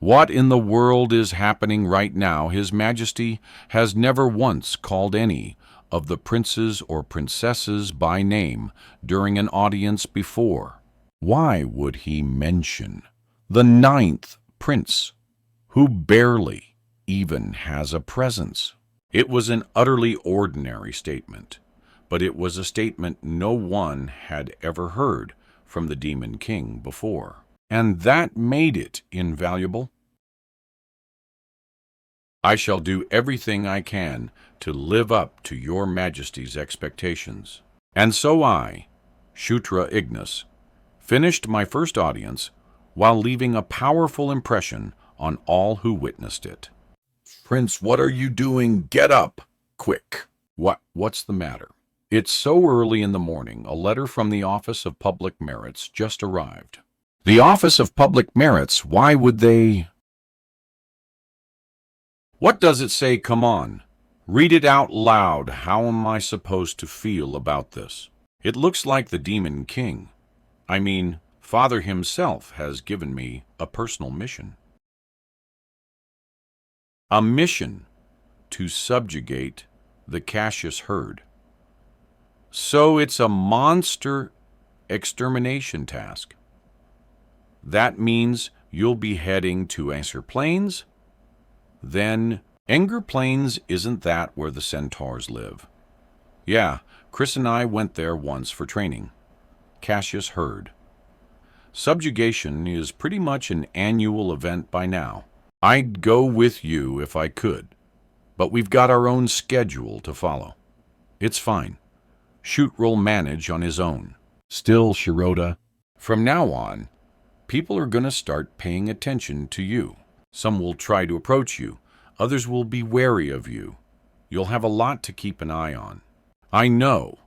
What in the world is happening right now? His Majesty has never once called any of the princes or princesses by name during an audience before. Why would he mention the ninth prince, who barely even has a presence? It was an utterly ordinary statement, but it was a statement no one had ever heard from the Demon King before, and that made it invaluable. I shall do everything I can to live up to your Majesty's expectations. And so I, Shutra Ignis, finished my first audience while leaving a powerful impression on all who witnessed it. Prince, what are you doing? Get up! Quick! What's the matter? It's so early in the morning, a letter from the Office of Public Merits just arrived. The Office of Public Merits, why would they... What does it say? Come on. Read it out loud. How am I supposed to feel about this? It looks like the Demon King, Father himself, has given me a personal mission. A mission to subjugate the Cassius herd. So it's a monster extermination task. That means you'll be heading to Acer Plains? Then, Enger Plains, isn't that where the centaurs live? Yeah, Chris and I went there once for training. Cassius herd. Subjugation is pretty much an annual event by now. I'd go with you if I could, but we've got our own schedule to follow. It's fine. Shoot will manage on his own. Still, Shirota, from now on, people are going to start paying attention to you. Some will try to approach you. Others will be wary of you. You'll have a lot to keep an eye on. I know.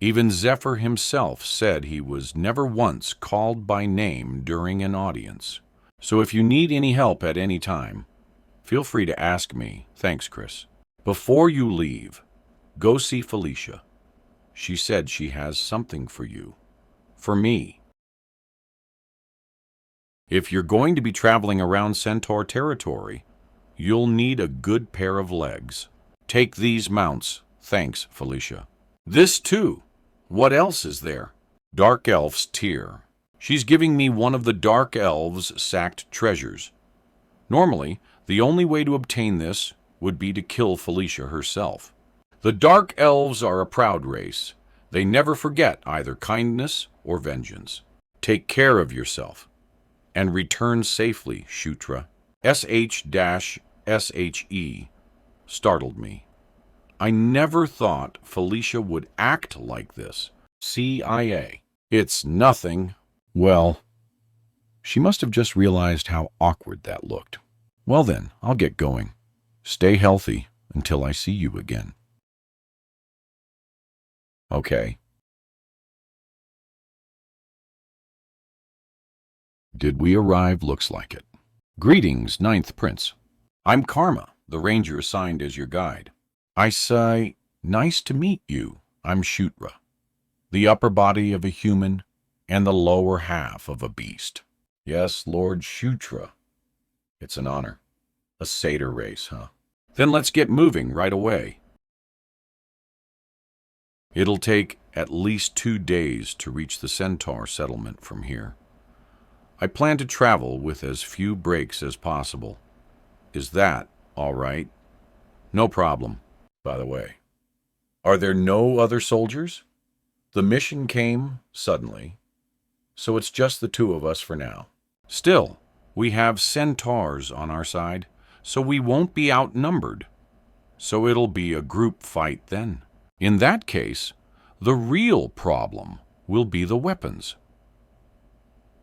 Even Zephyr himself said he was never once called by name during an audience. So if you need any help at any time, feel free to ask me. Thanks, Chris. Before you leave, go see Felicia. She said she has something for you. For me. If you're going to be traveling around Centaur territory, you'll need a good pair of legs. Take these mounts. Thanks, Felicia. This too. What else is there? Dark Elf's Tear. She's giving me one of the Dark Elves' sacked treasures. Normally, the only way to obtain this would be to kill Felicia herself. The Dark Elves are a proud race. They never forget either kindness or vengeance. Take care of yourself. And return safely, Shutra. SH-SHE startled me. I never thought Felicia would act like this. CIA. It's nothing. Well, she must have just realized how awkward that looked. Well then, I'll get going. Stay healthy until I see you again. Okay. Did we arrive? Looks like it. Greetings, Ninth Prince. I'm Karma, the ranger assigned as your guide. I say, nice to meet you. I'm Shutra, the upper body of a human and the lower half of a beast. Yes, Lord Shutra. It's an honor. A satyr race, huh? Then let's get moving right away. It'll take at least 2 days to reach the Centaur settlement from here. I plan to travel with as few breaks as possible. Is that all right? No problem, by the way. Are there no other soldiers? The mission came suddenly, so it's just the 2 of us for now. Still, we have centaurs on our side, so we won't be outnumbered. So it'll be a group fight then. In that case, the real problem will be the weapons.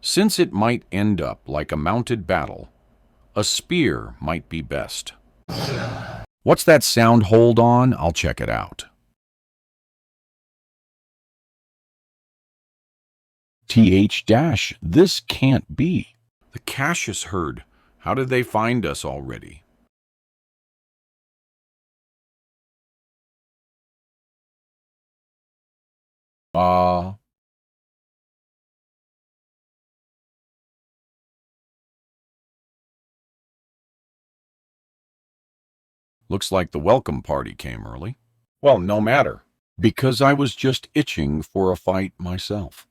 Since it might end up like a mounted battle, a spear might be best. What's that sound? Hold on, I'll check it out. This can't be. The Cassius herd. How did they find us already? Looks like the welcome party came early. Well, no matter, because I was just itching for a fight myself.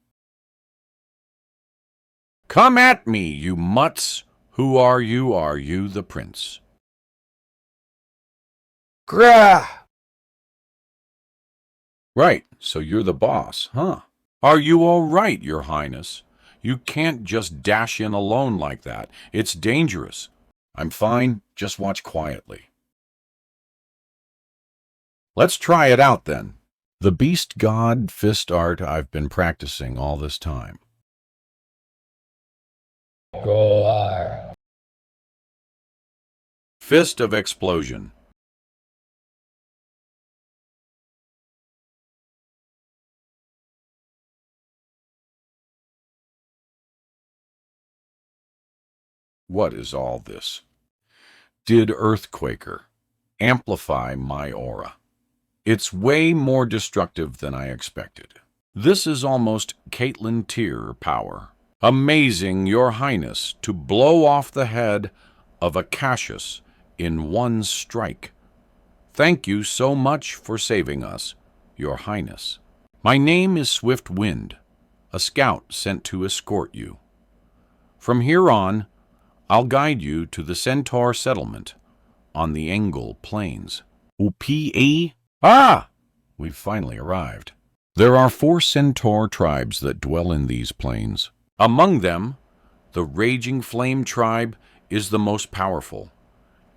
Come at me, you mutts! Who are you? Are you the prince? Grah! Right, so you're the boss, huh? Are you all right, your highness? You can't just dash in alone like that. It's dangerous. I'm fine, just watch quietly. Let's try it out then. The beast god fist art I've been practicing all this time. Roar. Fist of explosion. What is all this? Did Earthquaker amplify my aura? It's way more destructive than I expected. This is almost Caitlin Tier power. Amazing, your highness, to blow off the head of a Cassius in one strike. Thank you so much for saving us, your highness. My name is Swift Wind, a scout sent to escort you. From here on, I'll guide you to the Centaur settlement on the Engel Plains. Upa? Ah! We've finally arrived. There are 4 Centaur tribes that dwell in these plains. Among them, the Raging Flame tribe is the most powerful,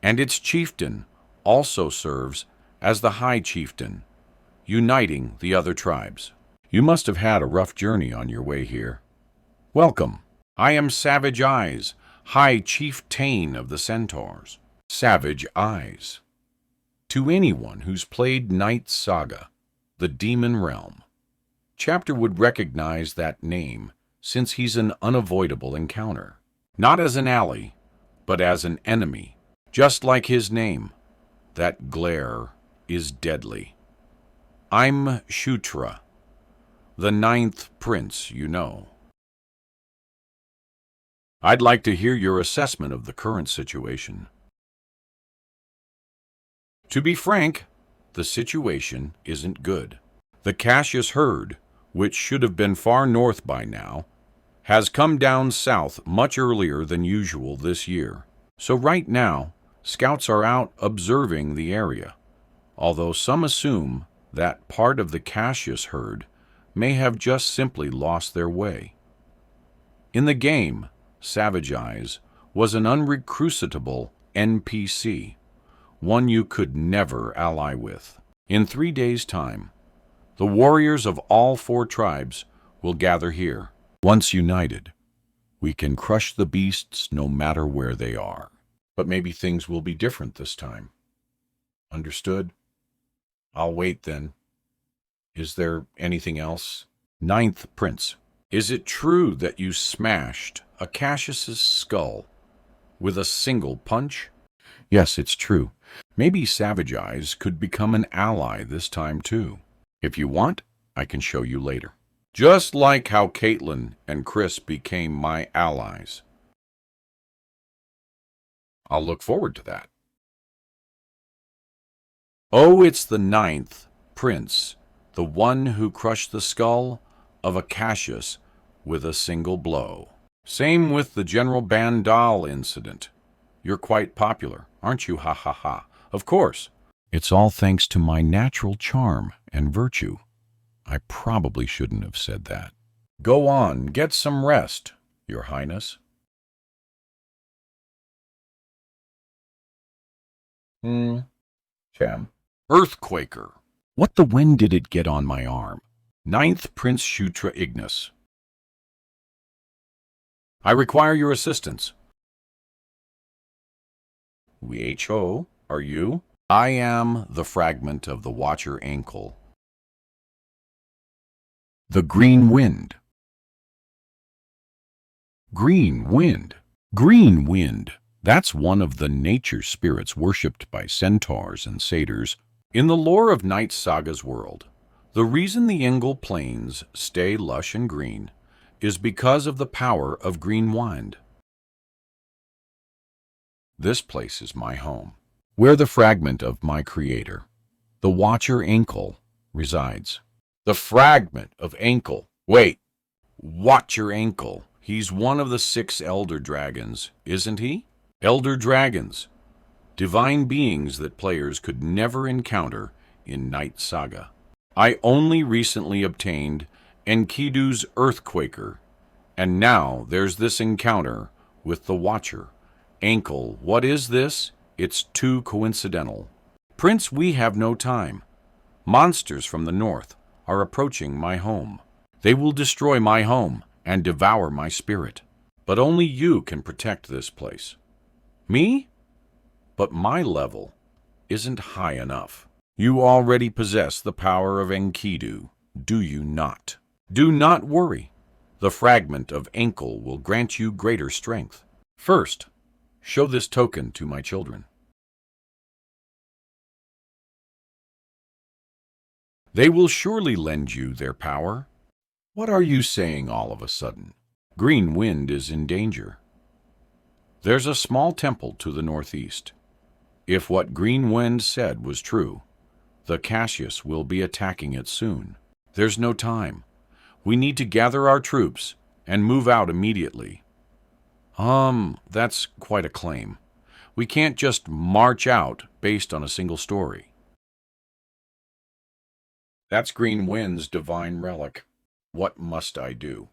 and its chieftain also serves as the High Chieftain, uniting the other tribes. You must have had a rough journey on your way here. Welcome. I am Savage Eyes, High Chieftain of the Centaurs. Savage Eyes. To anyone who's played Knight's Saga, the Demon Realm, Chapter would recognize that name since he's an unavoidable encounter. Not as an ally, but as an enemy. Just like his name, that glare is deadly. I'm Shutra, the 9th prince, you know. I'd like to hear your assessment of the current situation. To be frank, the situation isn't good. The Cassius herd, which should have been far north by now, has come down south much earlier than usual this year. So right now, scouts are out observing the area, although some assume that part of the Cassius herd may have just simply lost their way. In the game, Savage Eyes was an unrecruitable NPC, one you could never ally with. In 3 days' time, the warriors of all 4 tribes will gather here. Once united, we can crush the beasts no matter where they are. But maybe things will be different this time. Understood? I'll wait then. Is there anything else? 9th Prince, is it true that you smashed a Cassius's skull with a single punch? Yes, it's true. Maybe Savage Eyes could become an ally this time too. If you want, I can show you later. Just like how Caitlin and Chris became my allies. I'll look forward to that. Oh, it's the 9th Prince, the one who crushed the skull of a Cassius with a single blow. Same with the General Bandal incident. You're quite popular, aren't you? Ha ha ha. Of course. It's all thanks to my natural charm and virtue. I probably shouldn't have said that. Go on, get some rest, Your Highness. Cham. Earthquaker. What the wind did it get on my arm? 9th Prince Shutra Ignis. I require your assistance. Who are you? I am the fragment of the Watcher ankle. The Green Wind. Green Wind. Green Wind. That's one of the nature spirits worshipped by centaurs and satyrs. In the lore of Night Saga's world, the reason the Engel Plains stay lush and green is because of the power of Green Wind. This place is my home. where the fragment of my creator, the Watcher Ankle, resides. The fragment of Ankle. Wait, Watcher Ankle. He's one of the 6 elder dragons, isn't he? Elder dragons, divine beings that players could never encounter in Night Saga. I only recently obtained Enkidu's Earthquaker, and now there's this encounter with the Watcher Ankle. What is this? It's too coincidental. Prince, we have no time. Monsters from the north are approaching my home. They will destroy my home and devour my spirit. But only you can protect this place. Me? But my level isn't high enough. You already possess the power of Enkidu, do you not? Do not worry. The fragment of Ankle will grant you greater strength. First, show this token to my children. They will surely lend you their power. What are you saying all of a sudden? Green Wind is in danger. There's a small temple to the northeast. If what Green Wind said was true, the Cassius will be attacking it soon. There's no time. We need to gather our troops and move out immediately. That's quite a claim. We can't just march out based on a single story. That's Green Wind's divine relic. What must I do?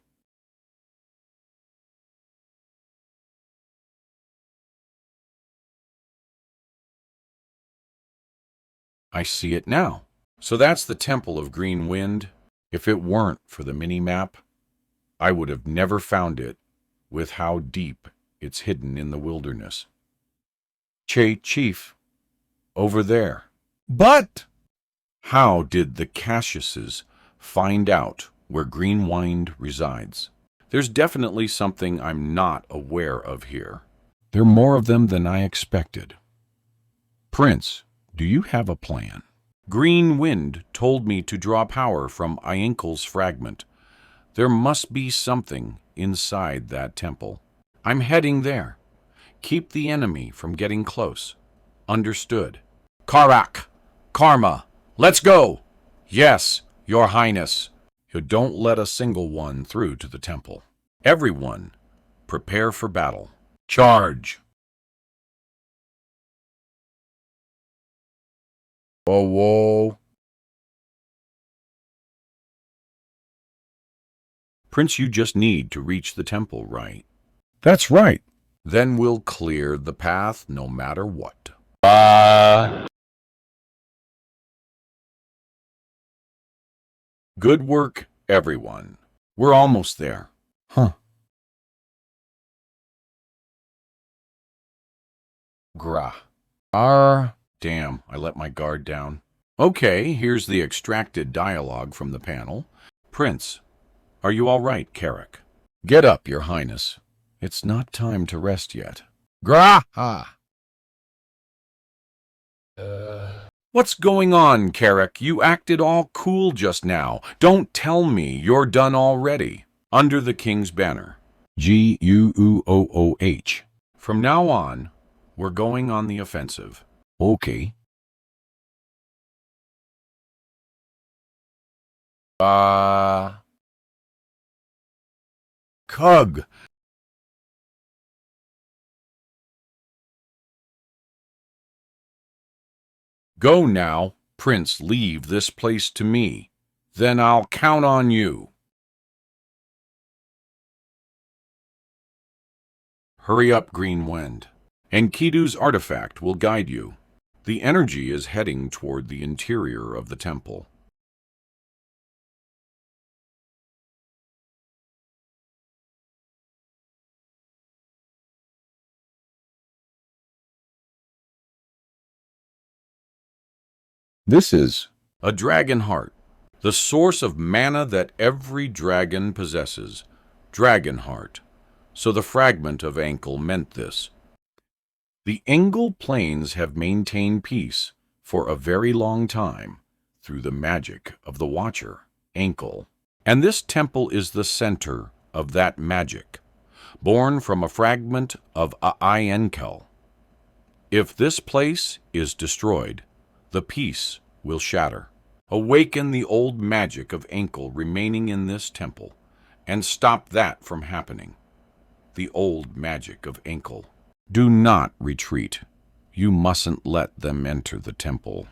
I see it now. So that's the Temple of Green Wind. If it weren't for the mini-map, I would have never found it with how deep it's hidden in the wilderness. Chief, over there. But how did the Cassiuses find out where Green Wind resides? There's definitely something I'm not aware of here. There are more of them than I expected. Prince, do you have a plan? Green Wind told me to draw power from Iankle's fragment. There must be something inside that temple. I'm heading there. Keep the enemy from getting close. Understood. Karak! Karma! Let's go! Yes, Your Highness. You don't let a single one through to the temple. Everyone, prepare for battle. Charge! Whoa. Prince, you just need to reach the temple, right? That's right. Then we'll clear the path no matter what. Good work, everyone. We're almost there. Grah. Damn, I let my guard down. Okay, here's the extracted dialogue from the panel. Prince, are you all right, Carrick? Get up, Your Highness. It's not time to rest yet. Grah! What's going on, Carrick? You acted all cool just now. Don't tell me you're done already. Under the King's banner. Guooh. From now on, we're going on the offensive. Okay. Cug. Go now, Prince, leave this place to me. Then I'll count on you. Hurry up, Green Wind. Enkidu's artifact will guide you. The energy is heading toward the interior of the temple. This is a dragon heart, the source of mana that every dragon possesses. Dragon heart. So the fragment of Ankle meant this. The Engel plains have maintained peace for a very long time through the magic of the Watcher, Ankle. And this temple is the center of that magic, born from a fragment of Aienkel. If this place is destroyed, the peace will shatter. Awaken the old magic of Enkel remaining in this temple, and stop that from happening. The old magic of Enkel. Do not retreat. You mustn't let them enter the temple.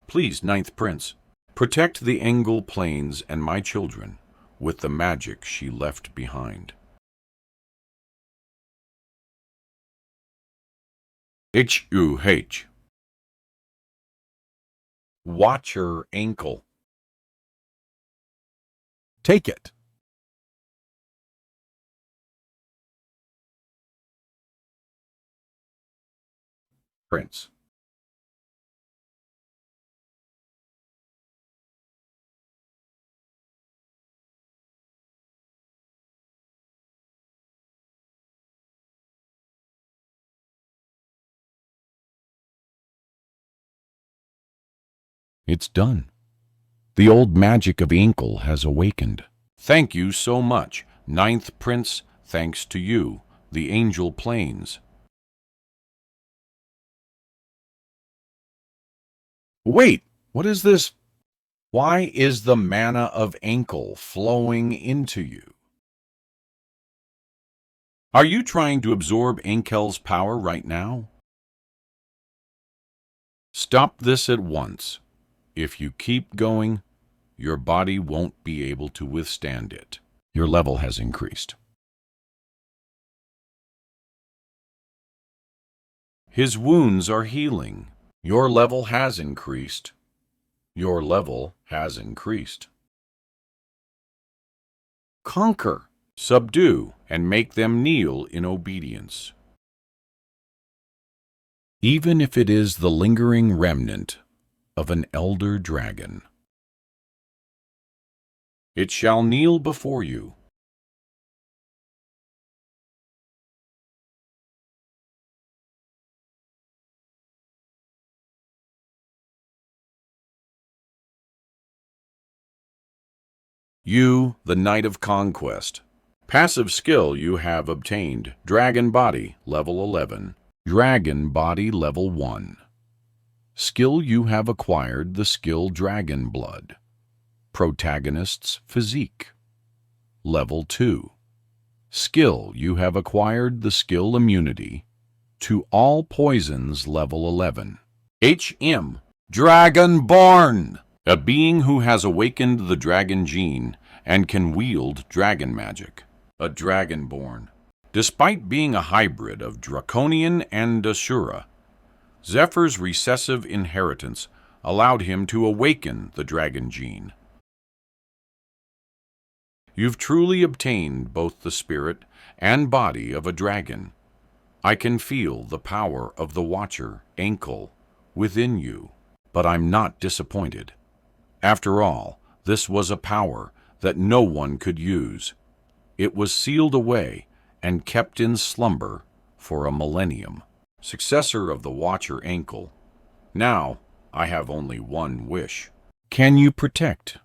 Please, Ninth Prince, protect the Engel plains and my children with the magic she left behind. H-U-H. Watcher Enkel. Take it. Prince. It's done. The old magic of Enkel has awakened. Thank you so much, Ninth Prince, thanks to you, the Angel Plains. Wait, what is this? Why is the mana of Enkel flowing into you? Are you trying to absorb Enkel's power right now? Stop this at once. If you keep going, your body won't be able to withstand it. Your level has increased. His wounds are healing. Your level has increased. Your level has increased. Conquer, subdue, and make them kneel in obedience. Even if it is the lingering remnant of an elder dragon. It shall kneel before you. You, the Knight of Conquest. Passive skill you have obtained. Dragon Body, level 11. Dragon Body, level 1. Skill you have acquired the skill Dragon Blood. Protagonist's Physique. Level 2. Skill you have acquired the skill Immunity to all poisons, level 11. HM. Dragonborn. A being who has awakened the dragon gene and can wield dragon magic. A Dragonborn. Despite being a hybrid of Draconian and Asura, Zephyr's recessive inheritance allowed him to awaken the dragon gene. You've truly obtained both the spirit and body of a dragon. I can feel the power of the Watcher, Enkel, within you, but I'm not disappointed. After all, this was a power that no one could use. It was sealed away and kept in slumber for a millennium. Successor of the Watcher Enkel, now I have only one wish. Can you protect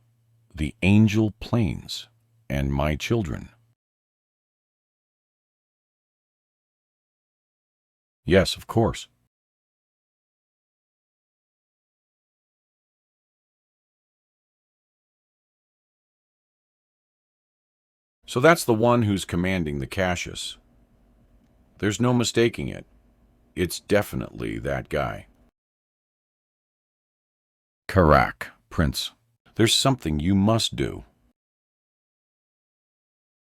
the Angel Plains and my children? Yes, of course. So that's the one who's commanding the Cassius. There's no mistaking it. It's definitely that guy. Karak, Prince. There's something you must do.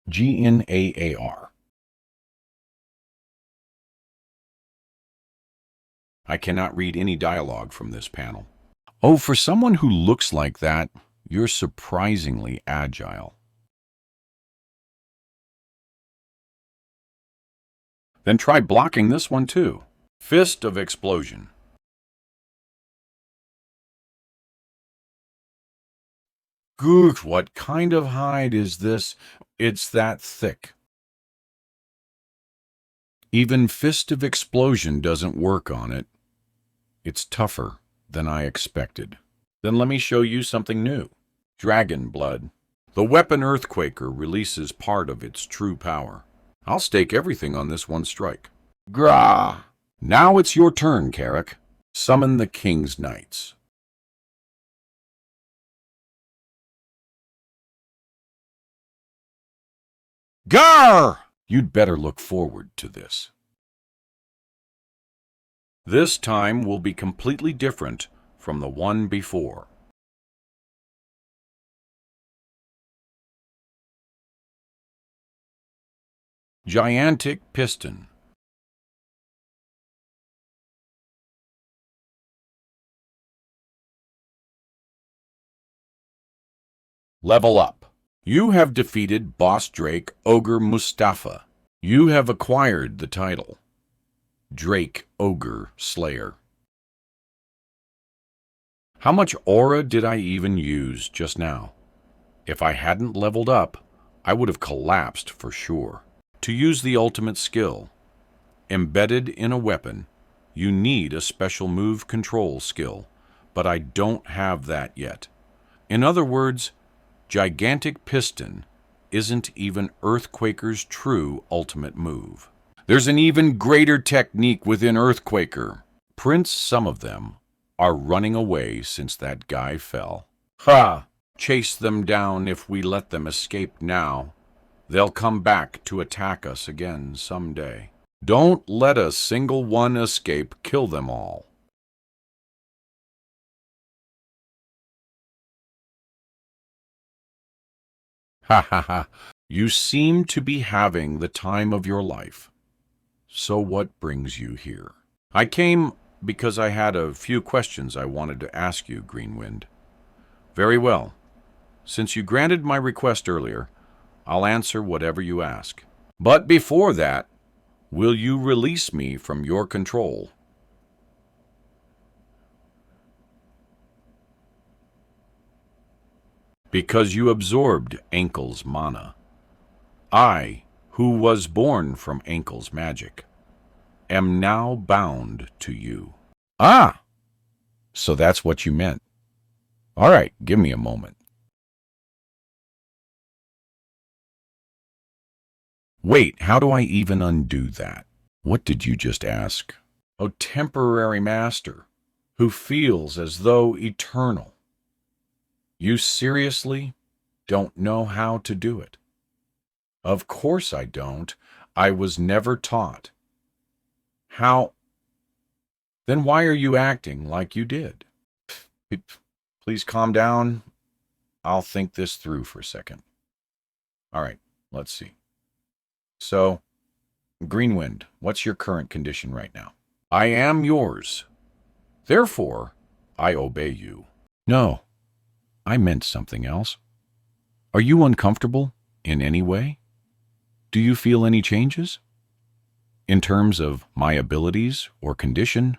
GNAAR. I cannot read any dialogue from this panel. Oh, for someone who looks like that, you're surprisingly agile. Then try blocking this one too. Fist of Explosion. Gook, what kind of hide is this? It's that thick. Even Fist of Explosion doesn't work on it. It's tougher than I expected. Then let me show you something new. Dragon Blood. The weapon Earthquaker releases part of its true power. I'll stake everything on this one strike. Grah! Now it's your turn, Carrick. Summon the King's Knights. Gar! You'd better look forward to this. This time will be completely different from the one before. Gigantic Piston. Level up. You have defeated Boss Drake Ogre Mustafa. You have acquired the title Drake Ogre Slayer. How much aura did I even use just now? If I hadn't leveled up, I would have collapsed for sure. To use the ultimate skill, embedded in a weapon, you need a special move control skill, but I don't have that yet. In other words, Gigantic Piston isn't even Earthquaker's true ultimate move. There's an even greater technique within Earthquaker. Prince, some of them are running away since that guy fell. Ha! Chase them down if we let them escape now. They'll come back to attack us again someday. Don't let a single one escape. Kill them all. Ha ha ha. You seem to be having the time of your life. So what brings you here? I came because I had a few questions I wanted to ask you, Greenwind. Very well. Since you granted my request earlier, I'll answer whatever you ask. But before that, will you release me from your control? Because you absorbed Ankle's mana. I, who was born from Ankle's magic, am now bound to you. Ah! So that's what you meant. All right, give me a moment. Wait, how do I even undo that? What did you just ask? Oh, temporary master, who feels as though eternal. You seriously don't know how to do it? Of course I don't. I was never taught. How? Then why are you acting like you did? Please calm down. I'll think this through for a second. All right, let's see. So, Greenwind, what's your current condition right now? I am yours. Therefore, I obey you. No, I meant something else. Are you uncomfortable in any way? Do you feel any changes? In terms of my abilities or condition,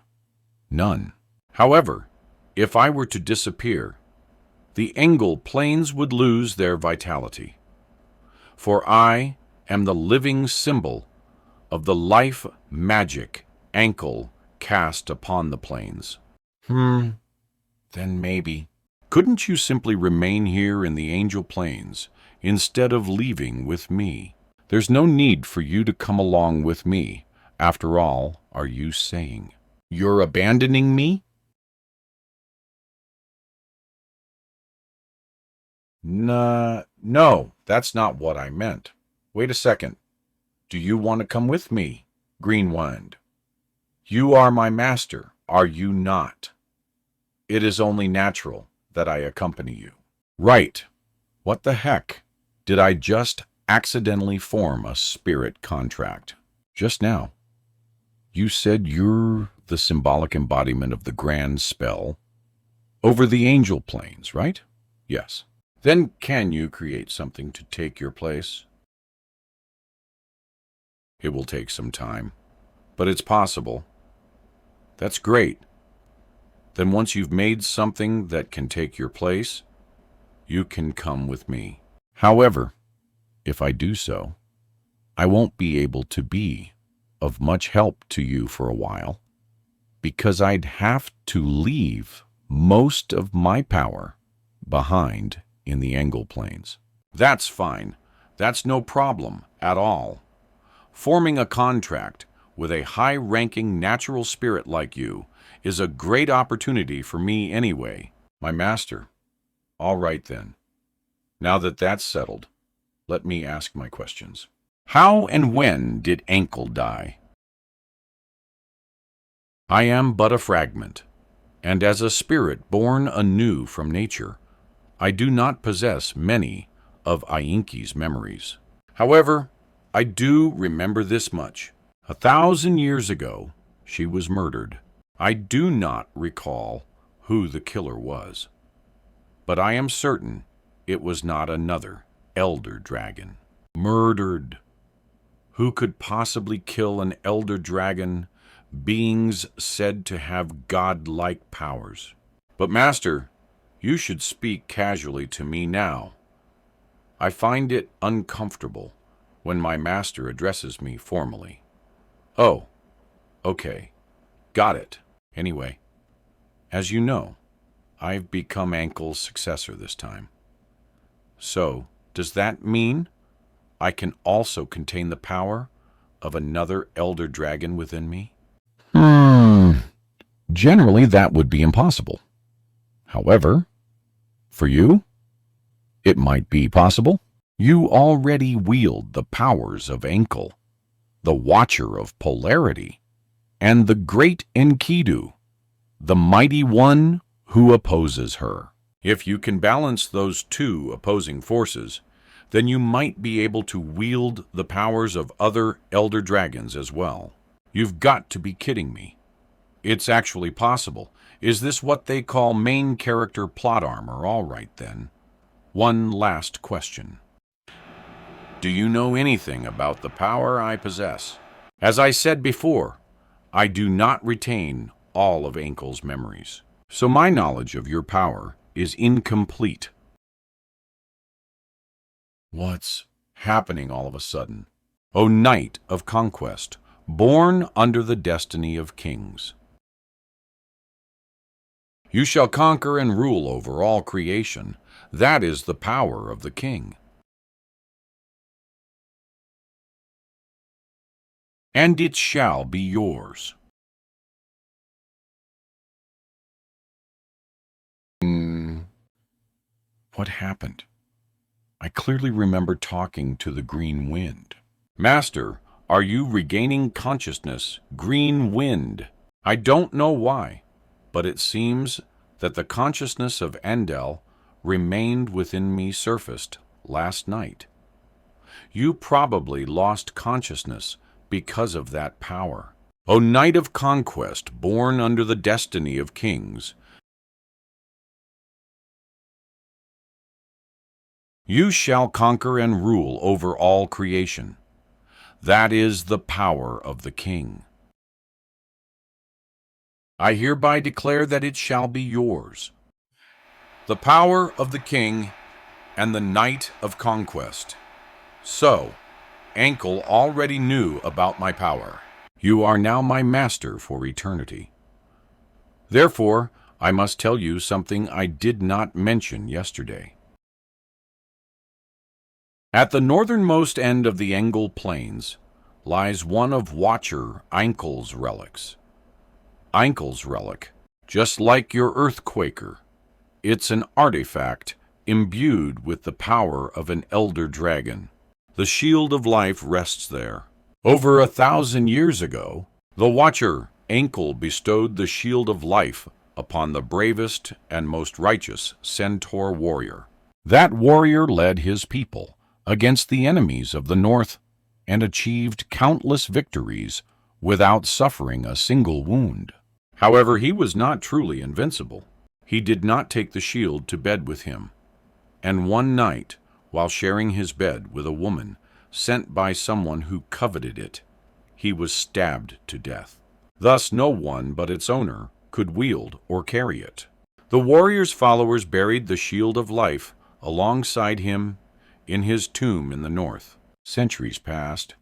none. However, if I were to disappear, the Engel planes would lose their vitality. For I am the living symbol of the life magic Ankle cast upon the planes. Then maybe. Couldn't you simply remain here in the Angel Plains instead of leaving with me? There's no need for you to come along with me. After all, are you saying you're abandoning me? No, that's not what I meant. Wait a second. Do you want to come with me, Greenwind? You are my master, are you not? It is only natural that I accompany you. Right. What the heck? Did I just accidentally form a spirit contract? Just now. You said you're the symbolic embodiment of the grand spell over the Angel Plains, right? Yes. Then can you create something to take your place? It will take some time, but it's possible. That's great. Then once you've made something that can take your place, you can come with me. However, if I do so, I won't be able to be of much help to you for a while, because I'd have to leave most of my power behind in the Engel Plains. That's fine. That's no problem at all. Forming a contract with a high-ranking natural spirit like you is a great opportunity for me anyway. My master. All right then. Now that that's settled, let me ask my questions. How and when did Ankle die? I am but a fragment, and as a spirit born anew from nature, I do not possess many of Ainki's memories. However, I do remember this much. 1,000 years ago, she was murdered. I do not recall who the killer was, but I am certain it was not another elder dragon. Murdered. Who could possibly kill an elder dragon, beings said to have godlike powers? But master, you should speak casually to me now. I find it uncomfortable when my master addresses me formally. Oh, okay, got it. Anyway, as you know, I've become Ankle's successor this time. So, does that mean I can also contain the power of another elder dragon within me? Generally, that would be impossible. However, for you, it might be possible. You already wield the powers of Ankle, the Watcher of Polarity, and the great Enkidu, the mighty one who opposes her. If you can balance those two opposing forces, then you might be able to wield the powers of other elder dragons as well. You've got to be kidding me. It's actually possible. Is this what they call main character plot armor? All right, then. One last question. Do you know anything about the power I possess? As I said before, I do not retain all of Ankle's memories, so my knowledge of your power is incomplete. What's happening all of a sudden? O Knight of Conquest, born under the destiny of kings. You shall conquer and rule over all creation. That is the power of the king. And it shall be yours. What happened? I clearly remember talking to the green wind. Master, are you regaining consciousness, green wind? I don't know why, but it seems that the consciousness of Endel remained within me surfaced last night. You probably lost consciousness because of that power. O Knight of Conquest, born under the destiny of kings, you shall conquer and rule over all creation. That is the power of the king. I hereby declare that it shall be yours. The power of the king and the Knight of Conquest. So, Ankle already knew about my power. You are now my master for eternity. Therefore, I must tell you something I did not mention yesterday. At the northernmost end of the Engel Plains lies one of Watcher Ankle's relics. Ankle's relic, just like your Earthquaker, it's an artifact imbued with the power of an elder dragon. The shield of life rests there. Over 1,000 years ago, the Watcher Ankle bestowed the shield of life upon the bravest and most righteous centaur warrior. That warrior led his people against the enemies of the north and achieved countless victories without suffering a single wound. However, he was not truly invincible. He did not take the shield to bed with him, and one night, while sharing his bed with a woman sent by someone who coveted it, he was stabbed to death. Thus no one but its owner could wield or carry it. The warrior's followers buried the shield of life alongside him in his tomb in the north. Centuries passed,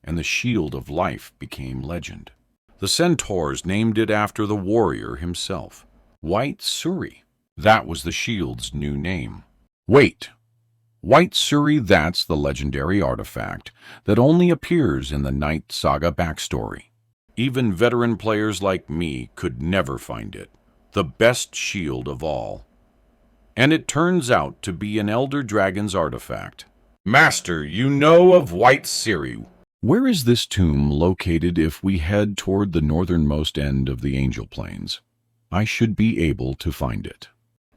and the shield of life became legend. The centaurs named it after the warrior himself. White Suri. That was the shield's new name. Wait, White Suri, that's the legendary artifact that only appears in the Knight Saga backstory. Even veteran players like me could never find it. The best shield of all. And it turns out to be an Elder Dragon's artifact. Master, you know of White Siri. Where is this tomb located if we head toward the northernmost end of the Angel Plains? I should be able to find it.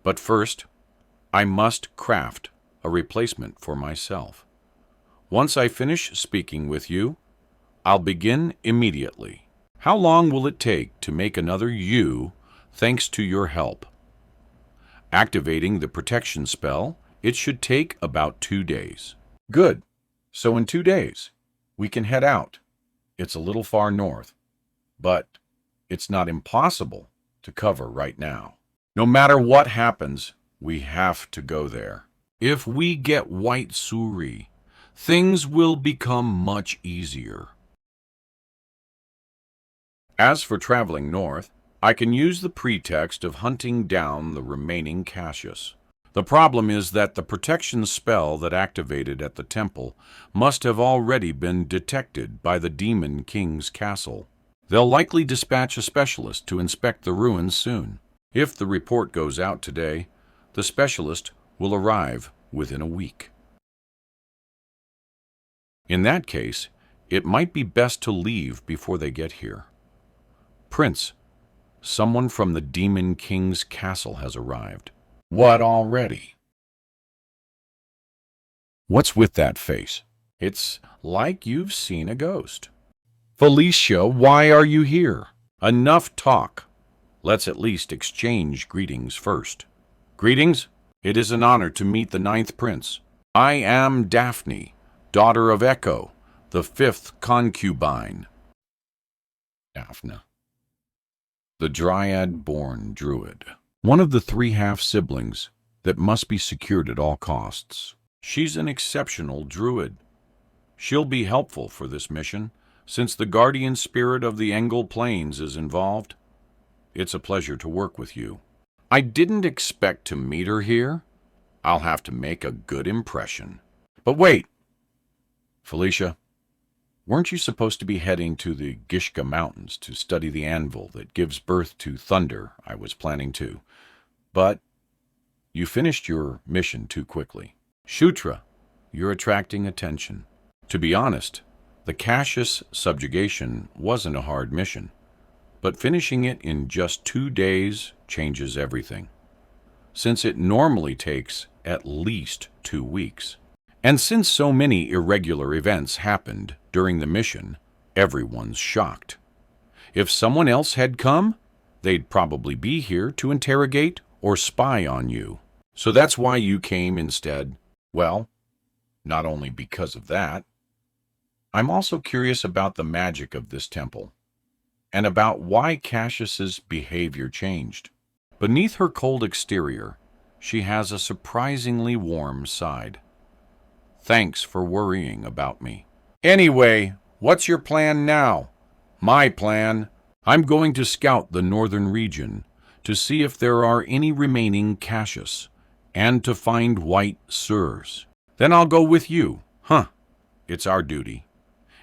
But first, I must craft a replacement for myself. Once I finish speaking with you, I'll begin immediately. How long will it take to make another you thanks to your help? Activating the protection spell, it should take about 2 days. Good. So in 2 days, we can head out. It's a little far north, but it's not impossible to cover right now. No matter what happens, we have to go there. If we get White Suri, things will become much easier. As for traveling north, I can use the pretext of hunting down the remaining Cassius. The problem is that the protection spell that activated at the temple must have already been detected by the Demon King's castle. They'll likely dispatch a specialist to inspect the ruins soon. If the report goes out today, the specialist will arrive within a week. In that case, it might be best to leave before they get here. Prince, someone from the Demon King's castle has arrived. What already? What's with that face? It's like you've seen a ghost. Felicia, why are you here? Enough talk. Let's at least exchange greetings first. Greetings. It is an honor to meet the 9th Prince. I am Daphne, daughter of Echo, the 5th concubine. Daphne. The Dryad-born druid. One of the 3 half-siblings that must be secured at all costs. She's an exceptional druid. She'll be helpful for this mission, since the guardian spirit of the Engel Plains is involved. It's a pleasure to work with you. I didn't expect to meet her here. I'll have to make a good impression. But wait! Felicia, weren't you supposed to be heading to the Gishka Mountains to study the anvil that gives birth to thunder? I was planning to. But you finished your mission too quickly. Shutra, you're attracting attention. To be honest, the Cassius subjugation wasn't a hard mission, but finishing it in just 2 days changes everything, since it normally takes at least 2 weeks. And since so many irregular events happened during the mission, everyone's shocked. If someone else had come, they'd probably be here to interrogate or spy on you. So that's why you came instead. Well, not only because of that, I'm also curious about the magic of this temple, and about why Cassius's behavior changed. Beneath her cold exterior, she has a surprisingly warm side. Thanks for worrying about me. Anyway, what's your plan now? My plan? I'm going to scout the northern region to see if there are any remaining Cassius, and to find White Surs. Then I'll go with you. It's our duty.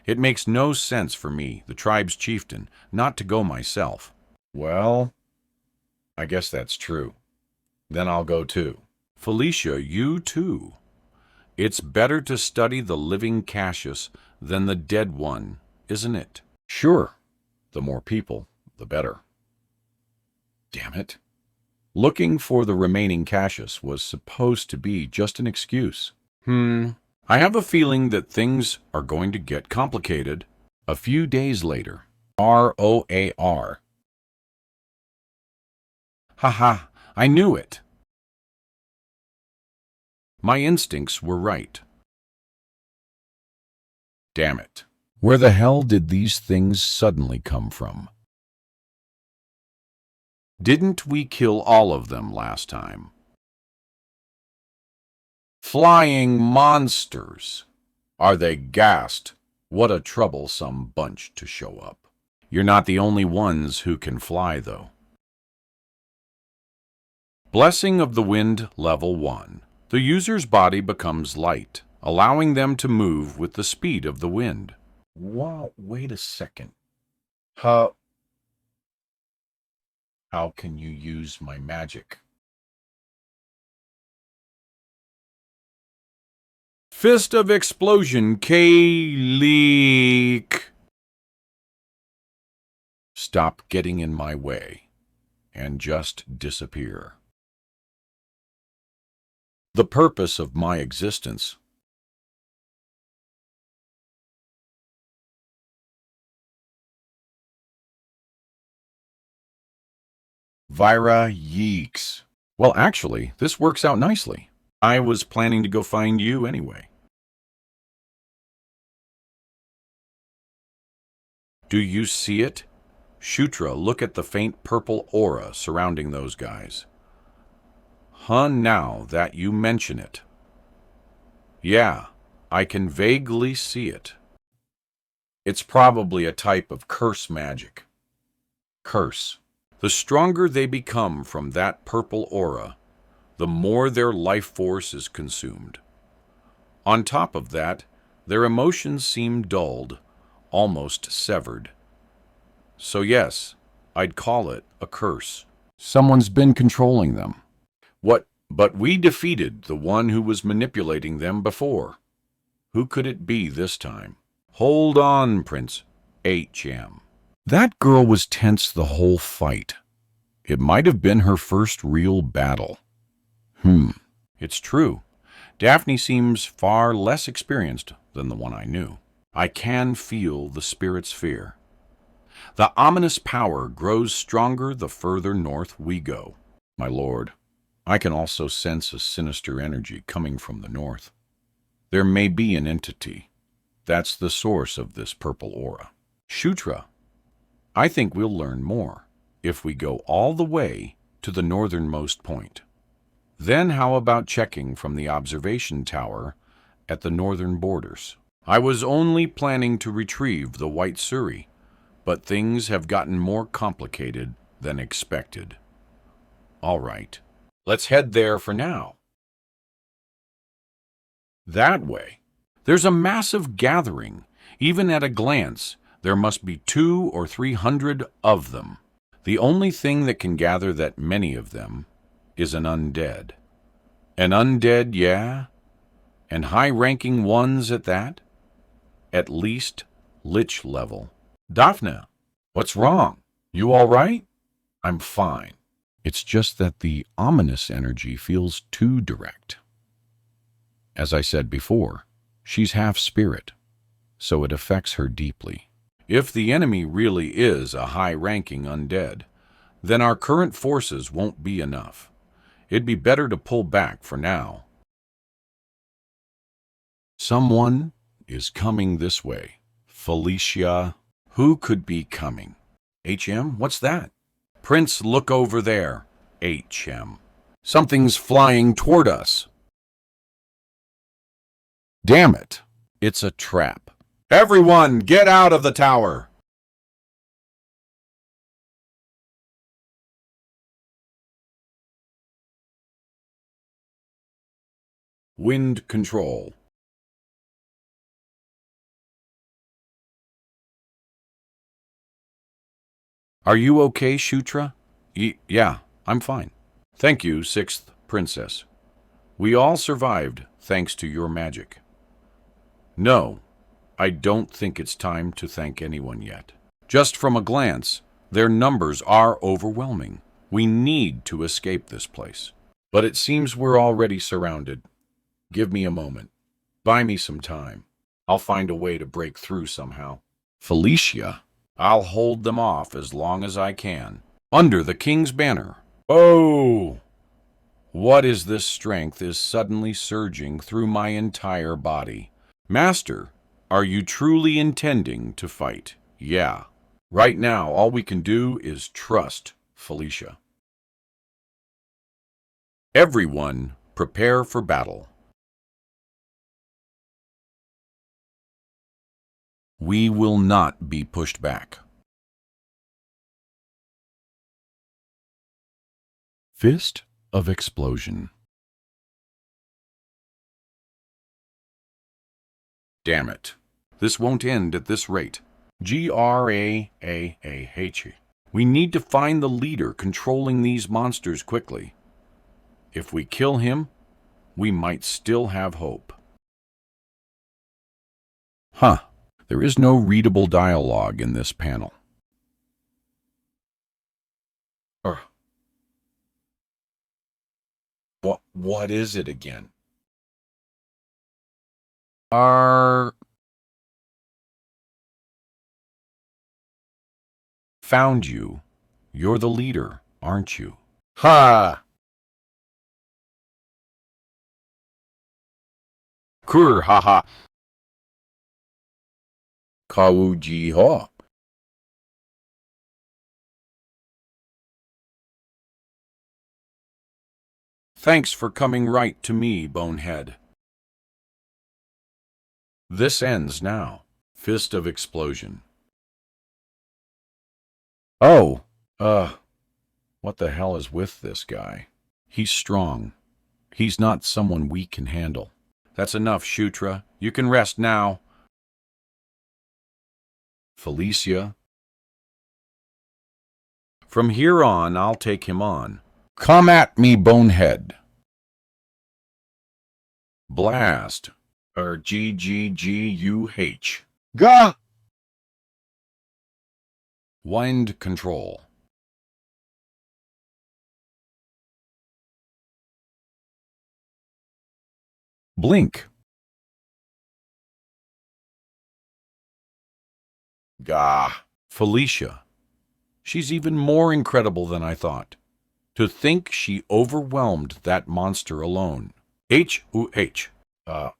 It makes no sense for me, the tribe's chieftain, not to go myself. Well, I guess that's true. Then I'll go too. Felicia, you too. It's better to study the living Cassius than the dead one, isn't it? Sure. The more people, the better. Damn it. Looking for the remaining Cassius was supposed to be just an excuse. I have a feeling that things are going to get complicated. A few days later. ROAR. Haha, I knew it. My instincts were right. Damn it. Where the hell did these things suddenly come from? Didn't we kill all of them last time? Flying monsters! Are they gassed? What a troublesome bunch to show up. You're not the only ones who can fly, though. Blessing of the Wind, Level 1. The user's body becomes light, allowing them to move with the speed of the wind. Wow, wait a second. How can you use my magic? Fist of Explosion, K-Leak. Stop getting in my way and just disappear. The purpose of my existence. Vira Yeeks. Well, actually, this works out nicely. I was planning to go find you anyway. Do you see it? Shutra, look at the faint purple aura surrounding those guys. Now that you mention it. Yeah, I can vaguely see it. It's probably a type of curse magic. Curse. The stronger they become from that purple aura, the more their life force is consumed. On top of that, their emotions seem dulled, almost severed. So yes, I'd call it a curse. Someone's been controlling them. But we defeated the one who was manipulating them before. Who could it be this time? Hold on, Prince HM. That girl was tense the whole fight. It might have been her first real battle. It's true. Daphne seems far less experienced than the one I knew. I can feel the spirit's fear. The ominous power grows stronger the further north we go. My lord, I can also sense a sinister energy coming from the north. There may be an entity. That's the source of this purple aura. Shutra, I think we'll learn more if we go all the way to the northernmost point. Then how about checking from the observation tower at the northern borders? I was only planning to retrieve the White Suri, but things have gotten more complicated than expected. All right, let's head there for now. That way. There's a massive gathering. Even at a glance, there must be 200 or 300 of them. The only thing that can gather that many of them is an undead. An undead, yeah? And high-ranking ones at that? At least lich level. Daphne, what's wrong? You all right? I'm fine. It's just that the ominous energy feels too direct. As I said before, she's half spirit, so it affects her deeply. If the enemy really is a high-ranking undead, then our current forces won't be enough. It'd be better to pull back for now. Someone is coming this way. Felicia, who could be coming? HM, what's that? Prince, look over there. HM. Something's flying toward us. Damn it. It's a trap. Everyone, get out of the tower! Wind control. Are you okay, Shutra? Yeah, I'm fine. Thank you, 6th Princess. We all survived thanks to your magic. No, I don't think it's time to thank anyone yet. Just from a glance, their numbers are overwhelming. We need to escape this place. But it seems we're already surrounded. Give me a moment. Buy me some time. I'll find a way to break through somehow. Felicia, I'll hold them off as long as I can. Under the king's banner. Oh! What is this strength is suddenly surging through my entire body? Master, are you truly intending to fight? Yeah. Right now, all we can do is trust Felicia. Everyone, prepare for battle. We will not be pushed back. Fist of Explosion. Damn it. This won't end at this rate. Graah. We need to find the leader controlling these monsters quickly. If we kill him, we might still have hope. Huh. There is no readable dialogue in this panel. What is it again? Found you. You're the leader, aren't you? Ha! Kur haha. Kauji ha. Thanks for coming right to me, bonehead. This ends now. Fist of explosion. Oh, what the hell is with this guy? He's strong. He's not someone we can handle. That's enough, Shutra. You can rest now. Felicia. From here on, I'll take him on. Come at me, bonehead. Blast. GGGUH. Gah! Wind control. Blink. Gah. Felicia. She's even more incredible than I thought. To think she overwhelmed that monster alone. H-U-H.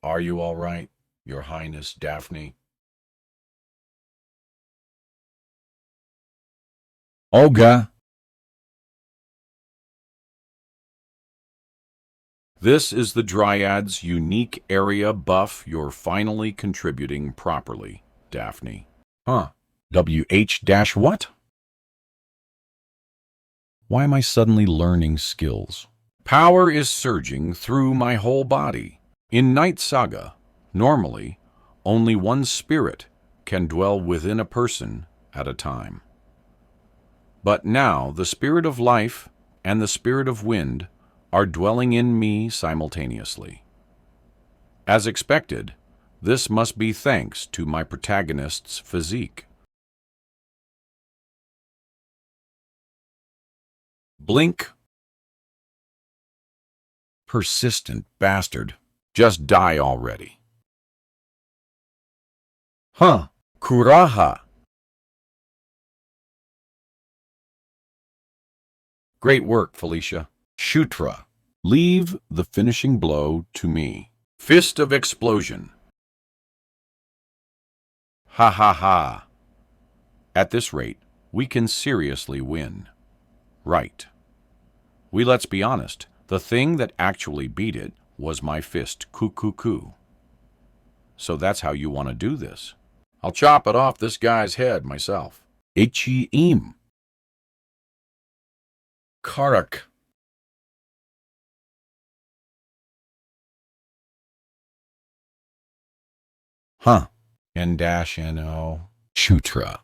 Are you all right, Your Highness Daphne? Olga. This is the Dryad's unique area buff you're finally contributing properly, Daphne. Huh. WH-what? Why am I suddenly learning skills? Power is surging through my whole body. In Night Saga, normally, only one spirit can dwell within a person at a time. But now the spirit of life and the spirit of wind are dwelling in me simultaneously. As expected, this must be thanks to my protagonist's physique. Blink. Persistent bastard. Just die already. Huh. Kuraha. Great work, Felicia. Shutra. Leave the finishing blow to me. Fist of explosion. Ha ha ha. At this rate, we can seriously win. Right. Let's be honest, the thing that actually beat it was my fist, coo. So that's how you want to do this. I'll chop it off this guy's head myself. Ichi-im. Karak. Huh. N-N-O. Shutra.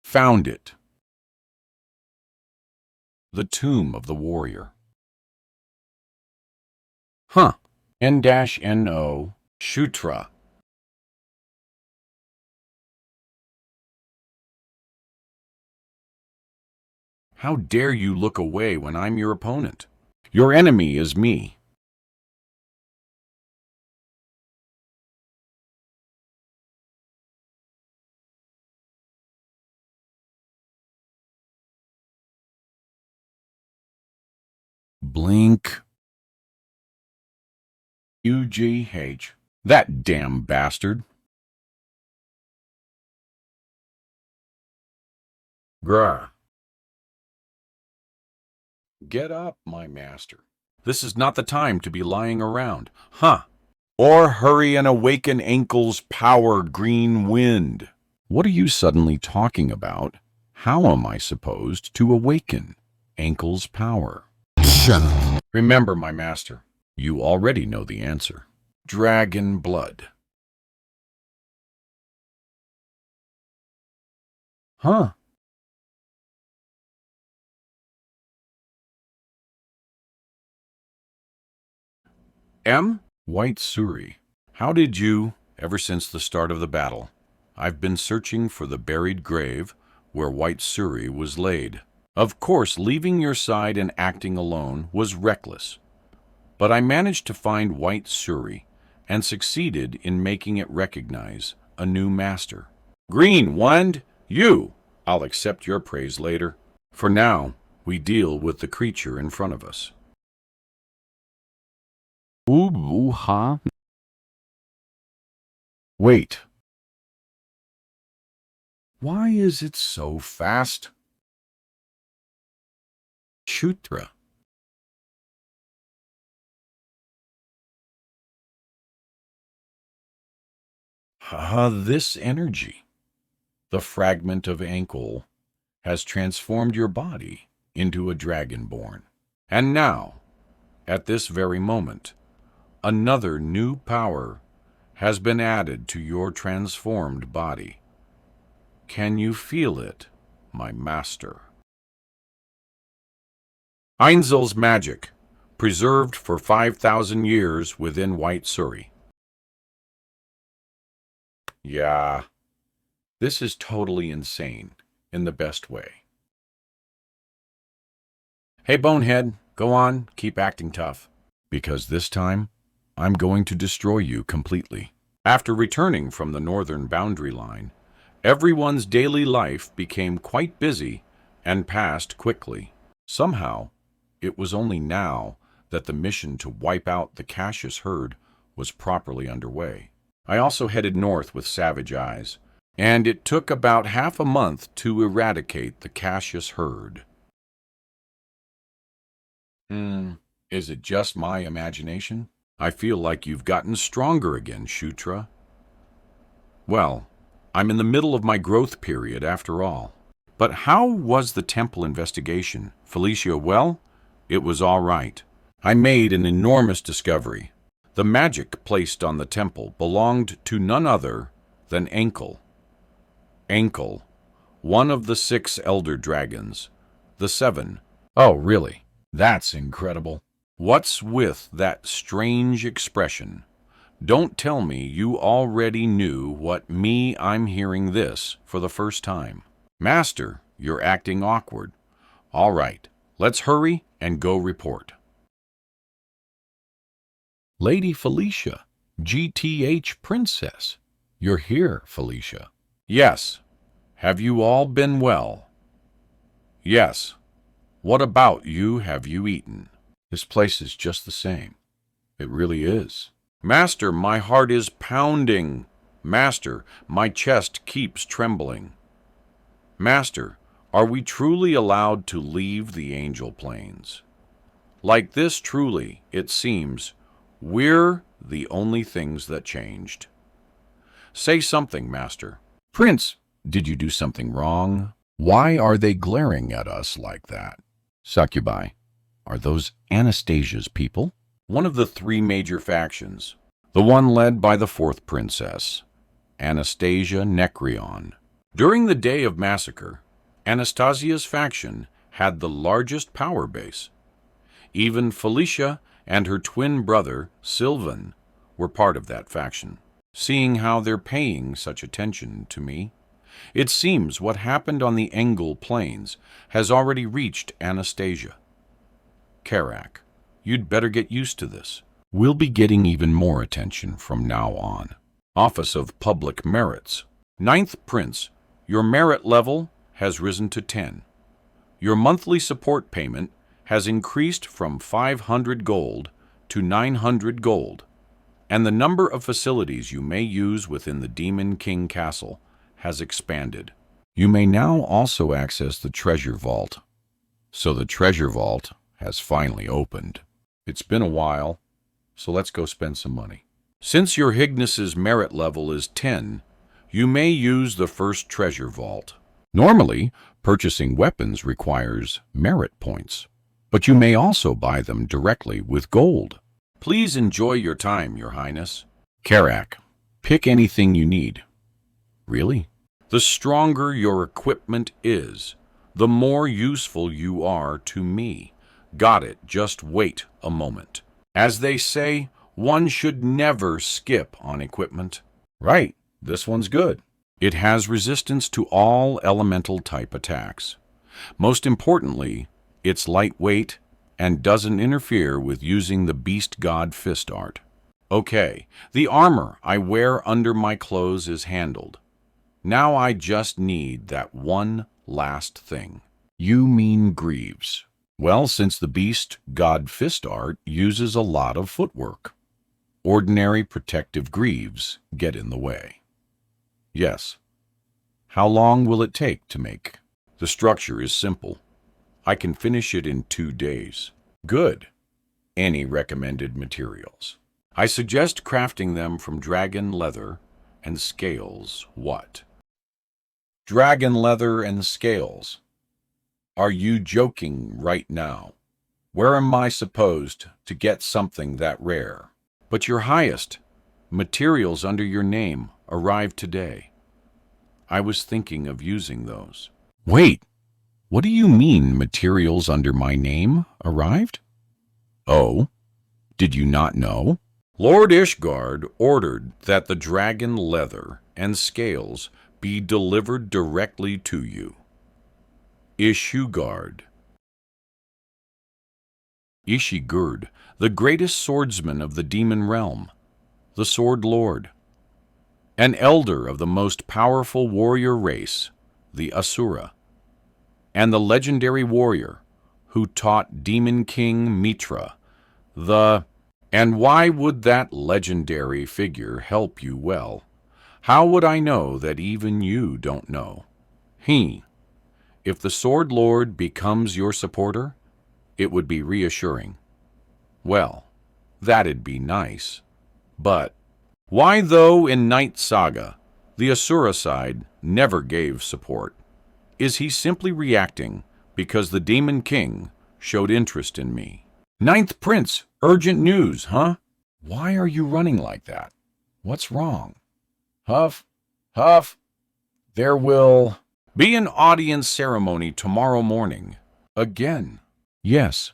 Found it. The tomb of the warrior. Huh. N-N-O. Shutra. How dare you look away when I'm your opponent? Your enemy is me. Blink. UGH. That damn bastard. Grah. Get up, my master. This is not the time to be lying around. Huh. Or hurry and awaken Ankle's power, green wind. What are you suddenly talking about? How am I supposed to awaken Ankle's power? Remember, my master, you already know the answer. Dragon blood. Huh? M. White Suri. How did you, ever since the start of the battle, I've been searching for the buried grave where White Suri was laid. Of course, leaving your side and acting alone was reckless. But I managed to find White Suri and succeeded in making it recognize a new master. Green Wand, you! I'll accept your praise later. For now, we deal with the creature in front of us. Ooh-ha. Wait. Why is it so fast? Shutra. This energy, the fragment of Ankle, has transformed your body into a dragonborn. And now, at this very moment, another new power has been added to your transformed body. Can you feel it, my master? Einzel's magic, preserved for 5,000 years within White Suri. Yeah, this is totally insane, in the best way. Hey, Bonehead, go on, keep acting tough. Because this time, I'm going to destroy you completely. After returning from the northern boundary line, everyone's daily life became quite busy and passed quickly. Somehow, it was only now that the mission to wipe out the Cassius herd was properly underway. I also headed north with Savage Eyes, and it took about half a month to eradicate the Cassius herd. Is it just my imagination? I feel like you've gotten stronger again, Shutra. Well, I'm in the middle of my growth period after all. But how was the temple investigation, Felicia? Well, it was all right. I made an enormous discovery. The magic placed on the temple belonged to none other than Ankle. Ankle, one of the 6 elder dragons, the 7. Oh, really? That's incredible. What's with that strange expression? Don't tell me you already knew what I'm hearing this for the first time. Master, you're acting awkward. All right, let's hurry and go report. Lady Felicia, GTH Princess. You're here, Felicia. Yes. Have you all been well? Yes. What about you have you eaten? This place is just the same. It really is. Master, my heart is pounding. Master, my chest keeps trembling. Master, are we truly allowed to leave the Angel Plains? Like this, truly, it seems, we're the only things that changed. Say something, Master. Prince, did you do something wrong? Why are they glaring at us like that? Succubi, are those Anastasia's people? One of the 3 major factions, the one led by the 4th princess, Anastasia Necreon. During the day of massacre, Anastasia's faction had the largest power base. Even Felicia and her twin brother, Sylvan, were part of that faction. Seeing how they're paying such attention to me, it seems what happened on the Engel Plains has already reached Anastasia. Karak, you'd better get used to this. We'll be getting even more attention from now on. Office of Public Merits. 9th Prince, your merit level has risen to 10. Your monthly support payment has increased from 500 gold to 900 gold, and the number of facilities you may use within the Demon King Castle has expanded. You may now also access the Treasure Vault. So the Treasure Vault has finally opened. It's been a while, so let's go spend some money. Since your Higness's merit level is 10, you may use the first Treasure Vault. Normally, purchasing weapons requires merit points, but you may also buy them directly with gold. Please enjoy your time, Your Highness. Karak, pick anything you need. Really? The stronger your equipment is, the more useful you are to me. Got it, just wait a moment. As they say, one should never skip on equipment. Right, this one's good. It has resistance to all elemental type attacks. Most importantly, it's lightweight and doesn't interfere with using the Beast God Fist art. Okay, the armor I wear under my clothes is handled. Now I just need that one last thing. You mean greaves. Well, since the Beast God Fist art uses a lot of footwork, ordinary protective greaves get in the way. Yes. How long will it take to make? The structure is simple. I can finish it in 2 days. Good. Any recommended materials? I suggest crafting them from dragon leather and scales. What? Dragon leather and scales. Are you joking right now? Where am I supposed to get something that rare? But your highest, materials under your name arrived today. I was thinking of using those. Wait, what do you mean materials under my name arrived? Oh, did you not know? Lord Ishgard ordered that the dragon leather and scales be delivered directly to you. Ishugard. Ishigurd, the greatest swordsman of the demon realm, the Sword Lord, an elder of the most powerful warrior race, the Asura, and the legendary warrior who taught Demon King Mitra, the... And why would that legendary figure help you well? How would I know that even you don't know? If the Sword Lord becomes your supporter, it would be reassuring. Well, that'd be nice. But why, though, in Night Saga, the Asura side never gave support? Is he simply reacting because the Demon King showed interest in me? Ninth Prince, urgent news, huh? Why are you running like that? What's wrong? Huff, Huff, there will be an audience ceremony tomorrow morning. Again. Yes,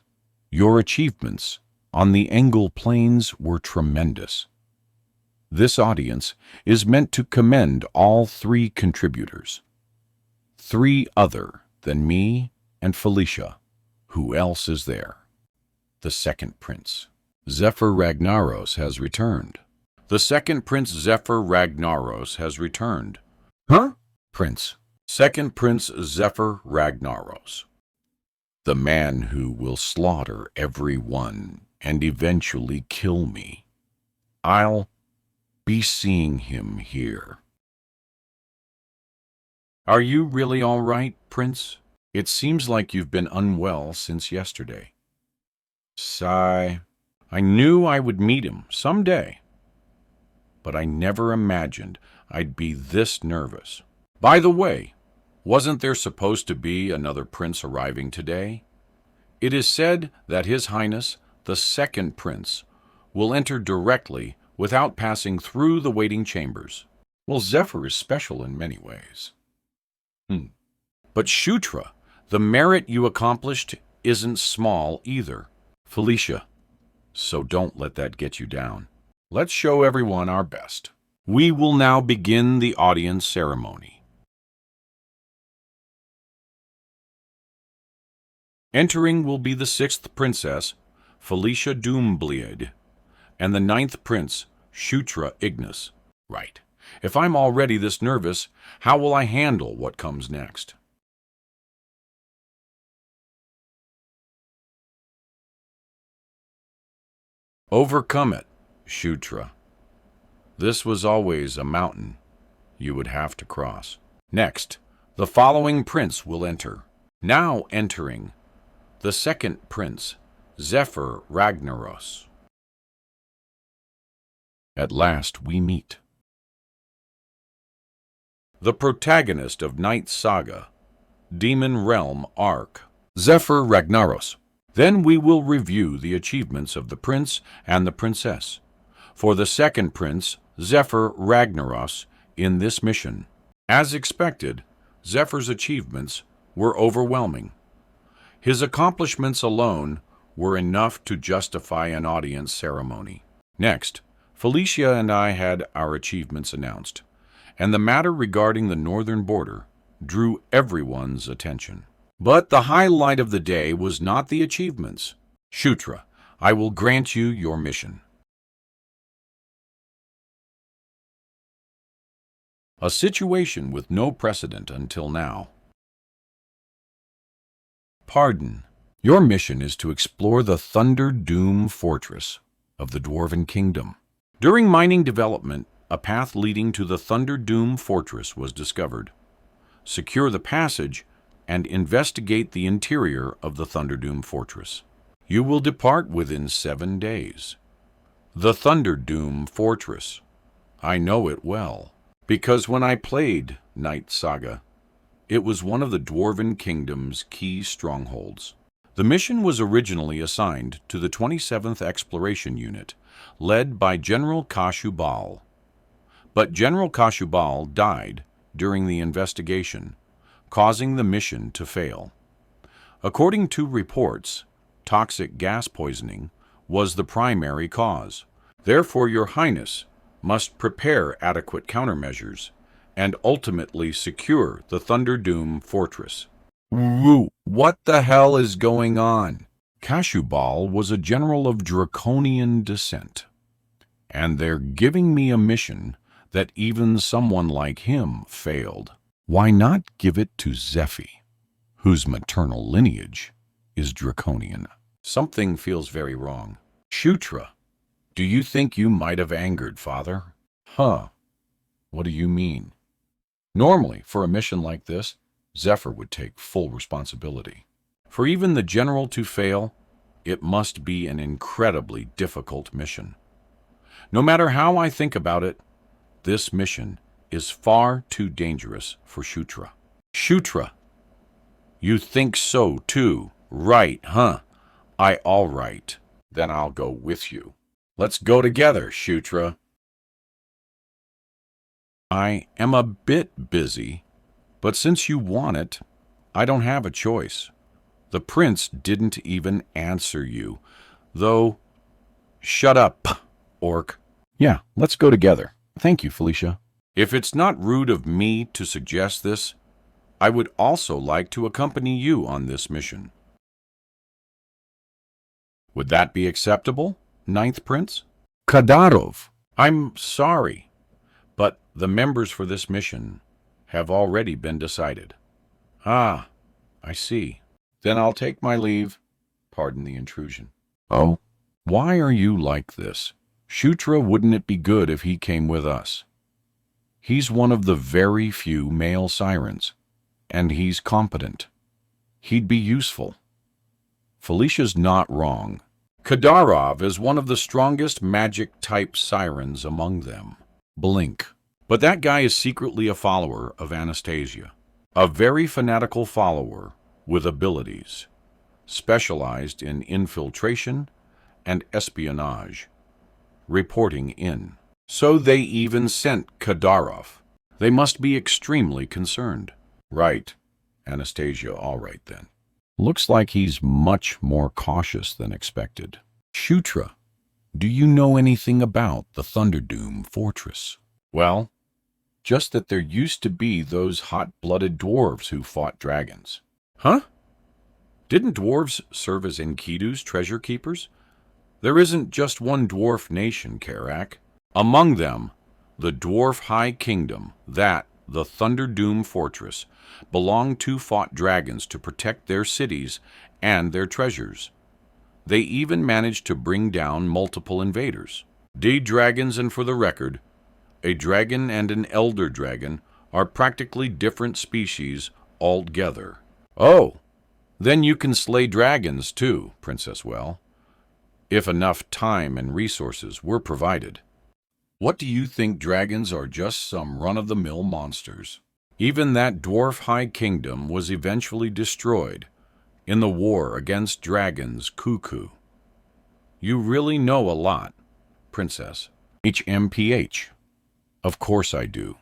your achievements on the Engel Plains were tremendous. This audience is meant to commend all 3 contributors. 3 other than me and Felicia. Who else is there? The second prince, Zephyr Ragnaros, has returned. The second prince, Zephyr Ragnaros, has returned. Huh? Prince. Second prince, Zephyr Ragnaros. The man who will slaughter everyone and eventually kill me. I'll be seeing him here. Are you really all right, Prince? It seems like you've been unwell since yesterday. Sigh. I knew I would meet him someday, but I never imagined I'd be this nervous. By the way, wasn't there supposed to be another prince arriving today? It is said that His Highness, the second prince, will enter directly without passing through the waiting chambers. Well, Zephyr is special in many ways. But Shutra, the merit you accomplished isn't small either. Felicia, so don't let that get you down. Let's show everyone our best. We will now begin the audience ceremony. Entering will be the 6th princess, Felicia Doombliad, and the 9th prince, Shutra Ignis. Right. If I'm already this nervous, how will I handle what comes next? Overcome it, Shutra. This was always a mountain you would have to cross. Next, the following prince will enter. Now entering, the second prince, Zephyr Ragnaros. At last we meet. the protagonist of Night Saga, Demon Realm Arc, Zephyr Ragnaros. Then we will review the achievements of the prince and the princess for the second prince, Zephyr Ragnaros, in this mission. As expected, Zephyr's achievements were overwhelming. His accomplishments alone were enough to justify an audience ceremony. Next, Felicia and I had our achievements announced, and the matter regarding the northern border drew everyone's attention. But the highlight of the day was not the achievements. Shutra, I will grant you your mission. A situation with no precedent until now. Pardon. Your mission is to explore the Thunder Doom Fortress of the Dwarven Kingdom. During mining development, a path leading to the Thunder Doom Fortress was discovered. Secure the passage and investigate the interior of the Thunder Doom Fortress. You will depart within 7 days. The Thunder Doom Fortress. I know it well, because when I played Night Saga, it was one of the Dwarven Kingdom's key strongholds. The mission was originally assigned to the 27th Exploration Unit, led by General Kashubal. But General Kashubal died during the investigation, causing the mission to fail. According to reports, toxic gas poisoning was the primary cause. Therefore, Your Highness must prepare adequate countermeasures and ultimately secure the Thunder Doom Fortress. Woo! What the hell is going on? Kashubal was a general of draconian descent, and they're giving me a mission that even someone like him failed. Why not give it to Zephy, whose maternal lineage is draconian? Something feels very wrong. Shutra, do you think you might have angered Father? Huh. What do you mean? Normally, for a mission like this, Zephyr would take full responsibility. For even the general to fail, it must be an incredibly difficult mission. No matter how I think about it, this mission is far too dangerous for Shutra. Shutra, you think so too, right, huh? All right. Then I'll go with you. Let's go together, Shutra. I am a bit busy, but since you want it, I don't have a choice. The prince didn't even answer you, though... Shut up, orc. Yeah, let's go together. Thank you, Felicia. If it's not rude of me to suggest this, I would also like to accompany you on this mission. Would that be acceptable, Ninth Prince? Kadarov, I'm sorry, but the members for this mission have already been decided. Ah, I see. Then I'll take my leave. Pardon the intrusion. Oh, why are you like this? Shutra, wouldn't it be good if he came with us? He's one of the very few male sirens, and he's competent. He'd be useful. Felicia's not wrong. Kadarov is one of the strongest magic-type sirens among them. Blink. But that guy is secretly a follower of Anastasia. A very fanatical follower with abilities, specialized in infiltration and espionage. Reporting in. So they even sent Kadarov. They must be extremely concerned. Right. Anastasia, all right then. Looks like he's much more cautious than expected. Shutra, do you know anything about the Thunderdoom Fortress? Well, just that there used to be those hot-blooded dwarves who fought dragons. Huh? Didn't dwarves serve as Enkidu's treasure keepers? There isn't just one dwarf nation, Karak. Among them, the Dwarf High Kingdom, that, the Thunderdoom Fortress, belonged to fought dragons to protect their cities and their treasures. They even managed to bring down multiple invaders. Dragons, and for the record, a dragon and an elder dragon are practically different species altogether. Oh, then you can slay dragons too, Princess Well, if enough time and resources were provided. What do you think dragons are just some run-of-the-mill monsters? Even that dwarf high kingdom was eventually destroyed in the war against dragons, Cuckoo. You really know a lot, Princess. HMPH. Of course I do.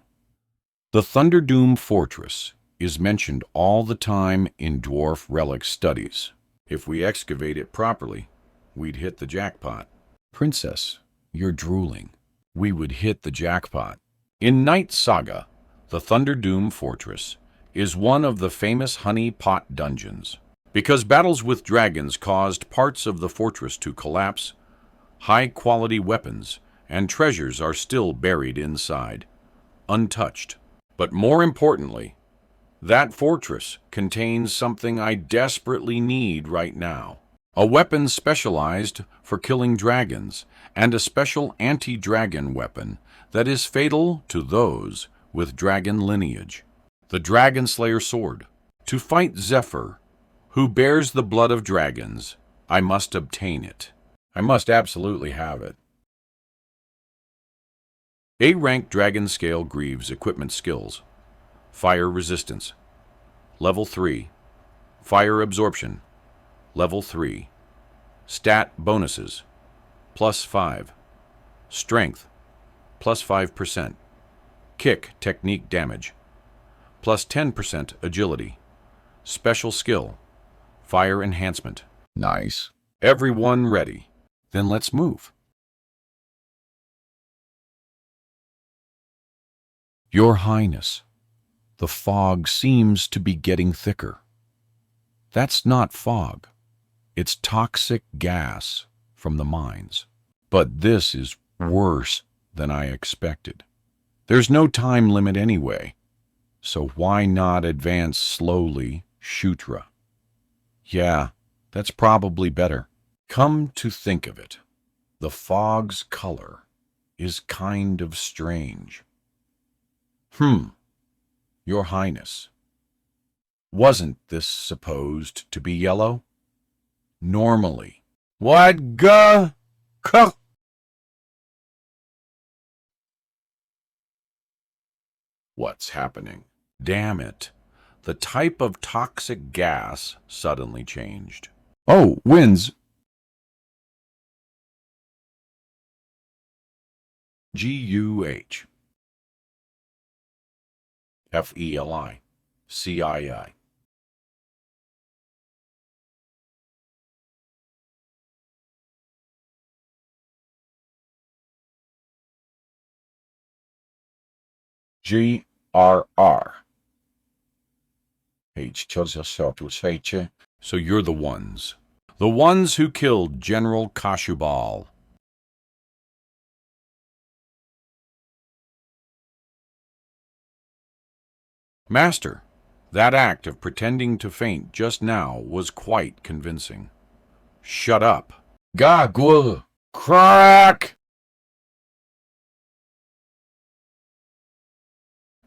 The Thunderdoom Fortress is mentioned all the time in dwarf relic studies. If we excavate it properly, we'd hit the jackpot. Princess, you're drooling. We would hit the jackpot. In Night Saga, the Thunderdoom Fortress is one of the famous honey pot dungeons. Because battles with dragons caused parts of the fortress to collapse, high-quality weapons and treasures are still buried inside, untouched. But more importantly, that fortress contains something I desperately need right now. A weapon specialized for killing dragons, and a special anti-dragon weapon that is fatal to those with dragon lineage. The Dragon Slayer Sword. To fight Zephyr, who bears the blood of dragons, I must obtain it. I must absolutely have it. A-rank Dragon Scale Greaves equipment skills. Fire resistance. Level 3. Fire absorption. Level 3. Stat bonuses. +5. Strength. +5%. Kick technique damage. +10% agility. Special skill. Fire enhancement. Nice. Everyone ready? Then let's move. Your Highness, the fog seems to be getting thicker. That's not fog. It's toxic gas from the mines. But this is worse than I expected. There's no time limit anyway, so why not advance slowly, Shutra? Yeah, that's probably better. Come to think of it, the fog's color is kind of strange. Your Highness, wasn't this supposed to be yellow? Normally. What What's happening? Damn it. The type of toxic gas suddenly changed. Oh, winds. GUH. FELI. CII. GRR. So you're the ones. The ones who killed General Kashubal. Master, that act of pretending to faint just now was quite convincing. Shut up. Gagul. Crack!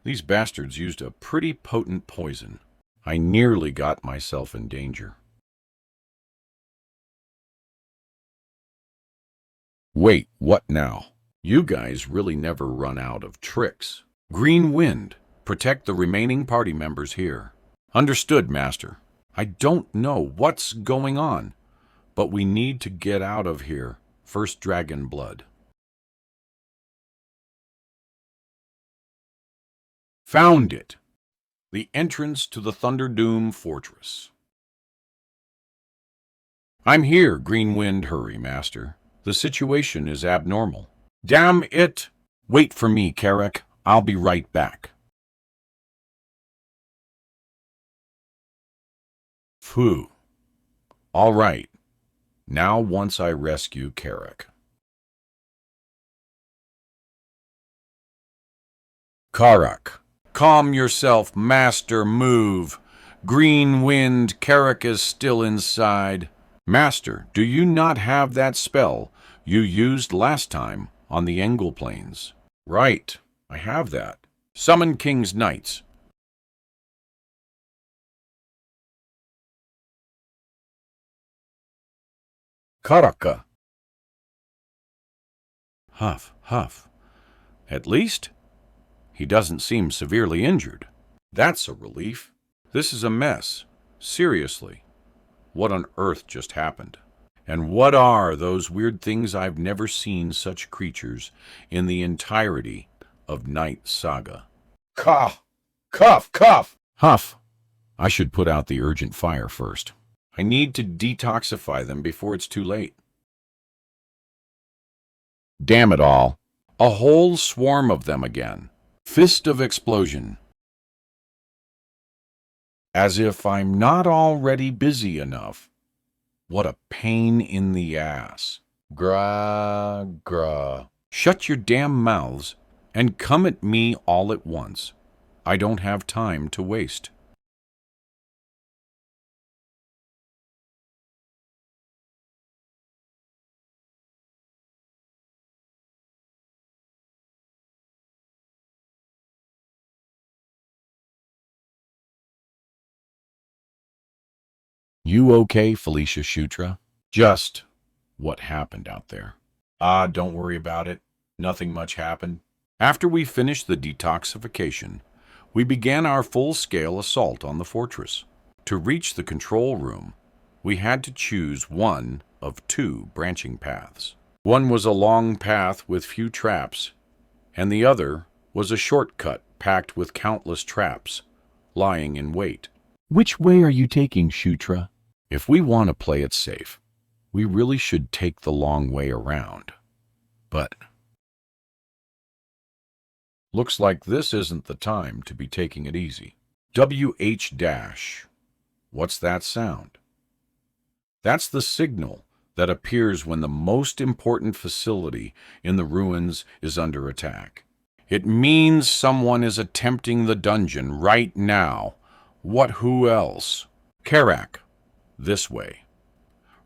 These bastards used a pretty potent poison. I nearly got myself in danger. Wait, what now? You guys really never run out of tricks. Green Wind, protect the remaining party members here. Understood, Master. I don't know what's going on, but we need to get out of here. First Dragon Blood. Found it. The entrance to the Thunderdoom Fortress. I'm here, Green Wind. Hurry, Master. The situation is abnormal. Damn it! Wait for me, Carrick. I'll be right back. Phew. All right. Now once I rescue Carrick. Karak. Calm yourself, Master. Move. Green Wind, Carrick is still inside. Master, do you not have that spell you used last time on the Engel Plains? Right, I have that. Summon King's Knights. Karaka. Huff, huff. At least, he doesn't seem severely injured. That's a relief. This is a mess. Seriously, what on earth just happened? And what are those weird things? I've never seen such creatures in the entirety of Night Saga. Cough. Cough. Cough. Huff, I should put out the urgent fire first. I need to detoxify them before it's too late. Damn it all. A whole swarm of them again. Fist of explosion. As if I'm not already busy enough. What a pain in the ass. Gra. Gra. Shut your damn mouths and come at me all at once. I don't have time to waste. You okay, Felicia Shutra? Just what happened out there? Don't worry about it. Nothing much happened. After we finished the detoxification, we began our full-scale assault on the fortress. To reach the control room, we had to choose one of two branching paths. One was a long path with few traps, and the other was a shortcut packed with countless traps, lying in wait. Which way are you taking, Shutra? If we want to play it safe, we really should take the long way around. But looks like this isn't the time to be taking it easy. WH-. What's that sound? That's the signal that appears when the most important facility in the ruins is under attack. It means someone is attempting the dungeon right now. Who else? Karak, this way.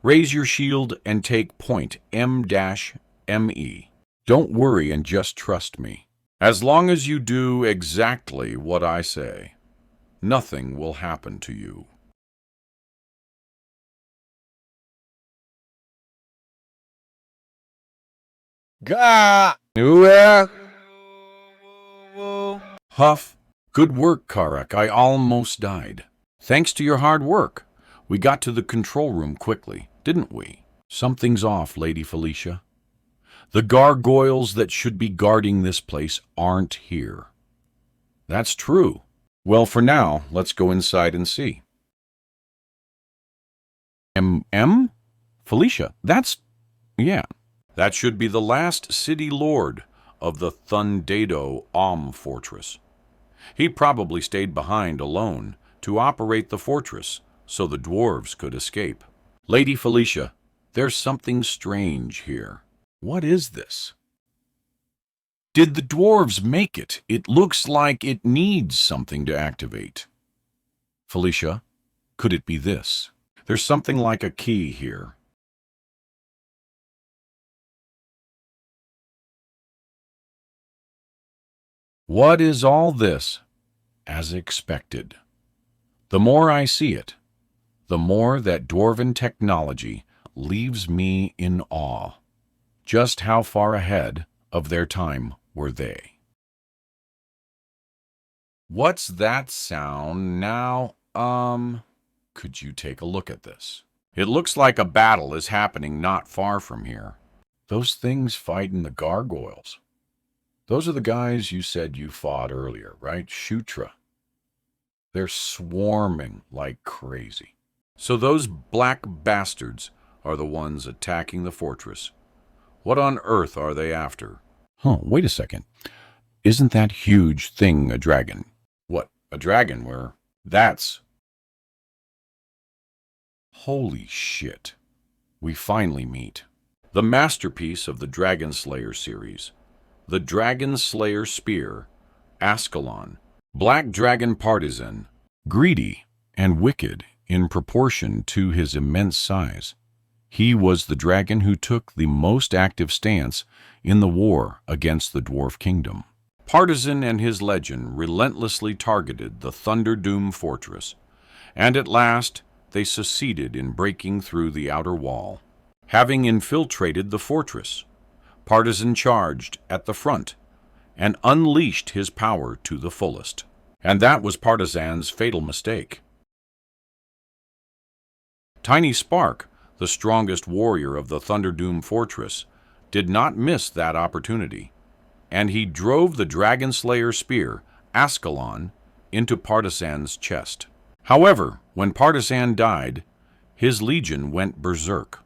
Raise your shield and take point M-ME. Don't worry and just trust me. As long as you do exactly what I say, nothing will happen to you. Ga. Huff, good work, Karak. I almost died. Thanks to your hard work, we got to the control room quickly, didn't we? Something's off, Lady Felicia. The gargoyles that should be guarding this place aren't here. That's true. Well, for now, let's go inside and see. Felicia, yeah. That should be the last city lord of the Thundado Fortress. He probably stayed behind alone to operate the fortress so the dwarves could escape. Lady Felicia, there's something strange here. What is this? Did the dwarves make it? It looks like it needs something to activate. Felicia, could it be this? There's something like a key here. What is all this? As expected. The more I see it, the more that dwarven technology leaves me in awe. Just how far ahead of their time were they? What's that sound now? Could you take a look at this? It looks like a battle is happening not far from here. Those things fighting the gargoyles. Those are the guys you said you fought earlier, right? Shutra. They're swarming like crazy. So those black bastards are the ones attacking the fortress. What on earth are they after? Wait a second. Isn't that huge thing a dragon? What, a dragon? Where? That's... Holy shit. We finally meet. The masterpiece of the Dragon Slayer series. The Dragon Slayer Spear, Ascalon, Black Dragon Partisan, greedy and wicked in proportion to his immense size. He was the dragon who took the most active stance in the war against the Dwarf Kingdom. Partisan and his legion relentlessly targeted the Thunderdoom fortress, and at last they succeeded in breaking through the outer wall. Having infiltrated the fortress, Partisan charged at the front and unleashed his power to the fullest. And that was Partisan's fatal mistake. Tiny Spark, the strongest warrior of the Thunderdoom Fortress, did not miss that opportunity, and he drove the Dragon Slayer spear, Ascalon, into Partisan's chest. However, when Partisan died, his legion went berserk,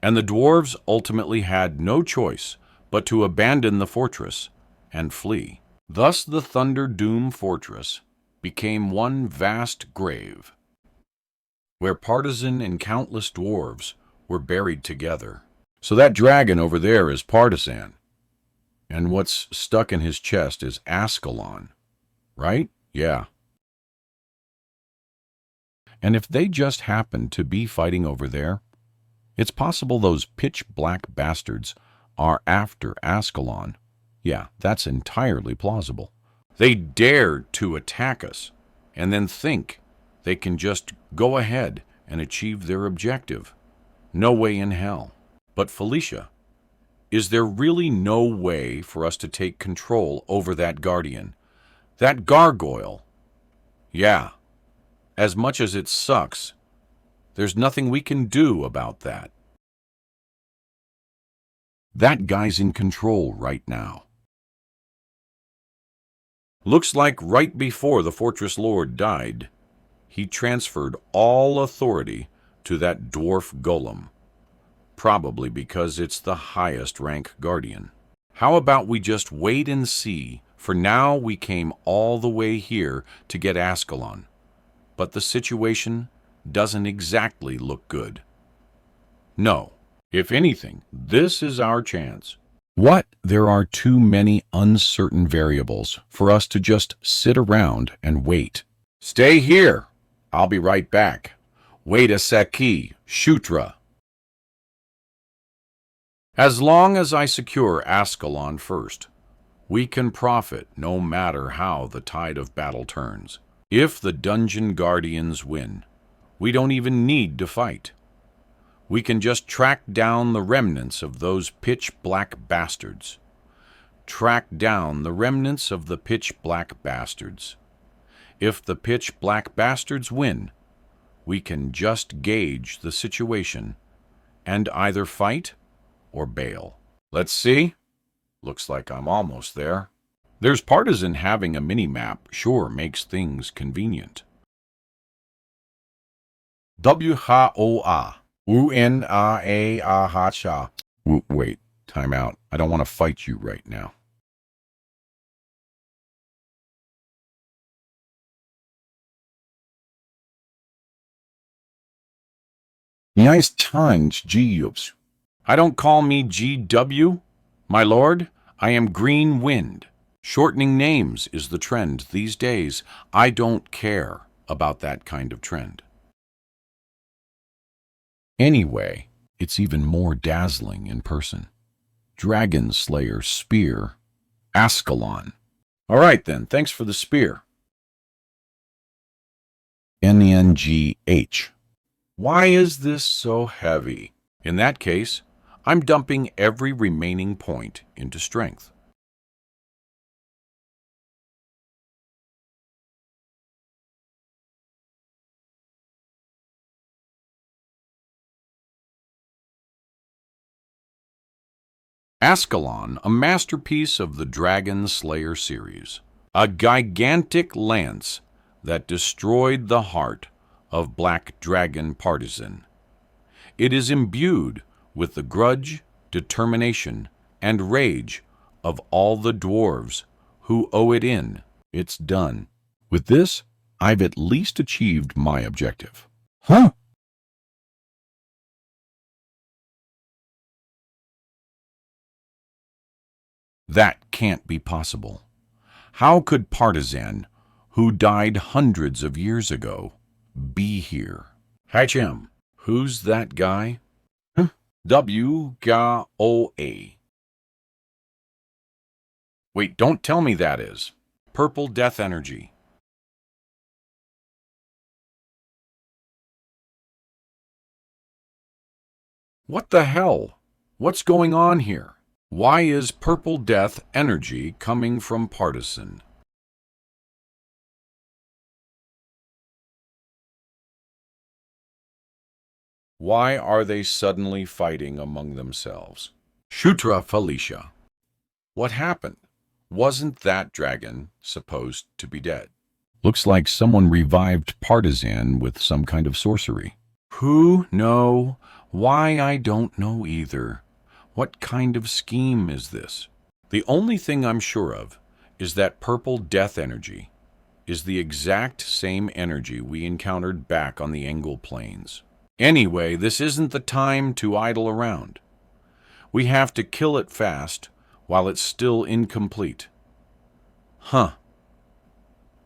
and the dwarves ultimately had no choice but to abandon the fortress and flee. Thus the Thunderdoom Fortress became one vast grave, where Partisan and countless dwarves were buried together. So that dragon over there is Partisan, and what's stuck in his chest is Ascalon, right? Yeah. And if they just happened to be fighting over there, it's possible those pitch-black bastards are after Ascalon. Yeah, that's entirely plausible. They dared to attack us, and then think they can just go ahead and achieve their objective. No way in hell. But Felicia, is there really no way for us to take control over that guardian? That gargoyle? Yeah. As much as it sucks, there's nothing we can do about that. That guy's in control right now. Looks like right before the Fortress Lord died, he transferred all authority to that dwarf golem, probably because it's the highest rank guardian. How about we just wait and see? For now, we came all the way here to get Ascalon, but the situation doesn't exactly look good. No, if anything, this is our chance. What? There are too many uncertain variables for us to just sit around and wait. Stay here. I'll be right back. Wait a seki, Shutra. As long as I secure Ascalon first, we can profit no matter how the tide of battle turns. If the Dungeon Guardians win, we don't even need to fight. We can just track down the remnants of those pitch-black bastards. Track down the remnants of the pitch-black bastards. If the pitch-black bastards win, we can just gauge the situation and either fight or bail. Let's see. Looks like I'm almost there. There's Partisan having a mini-map sure makes things convenient. W-H-O-A. U-N-A-A-H-A. Wait, time out. I don't want to fight you right now. Nice times, G-Ups. I don't call me G-W. My lord, I am Green Wind. Shortening names is the trend these days. I don't care about that kind of trend. Anyway, it's even more dazzling in person. Dragon Slayer Spear, Ascalon. All right then, thanks for the spear. N-N-G-H. Why is this so heavy? In that case, I'm dumping every remaining point into strength. Ascalon, a masterpiece of the Dragon Slayer series. A gigantic lance that destroyed the heart of Black Dragon Partisan. It is imbued with the grudge, determination, and rage of all the dwarves who owe it in. It's done. With this, I've at least achieved my objective. Huh? That can't be possible. How could Partisan, who died hundreds of years ago, be here? Hi, Jim. Who's that guy? Huh? W-G-O-A. Wait, don't tell me that is. Purple Death Energy. What the hell? What's going on here? Why is Purple Death energy coming from Partisan? Why are they suddenly fighting among themselves? Shutra Felicia. What happened? Wasn't that dragon supposed to be dead? Looks like someone revived Partisan with some kind of sorcery. Who? No. Why, I don't know either. What kind of scheme is this? The only thing I'm sure of is that purple death energy is the exact same energy we encountered back on the Engel Plains. Anyway, this isn't the time to idle around. We have to kill it fast while it's still incomplete. Huh.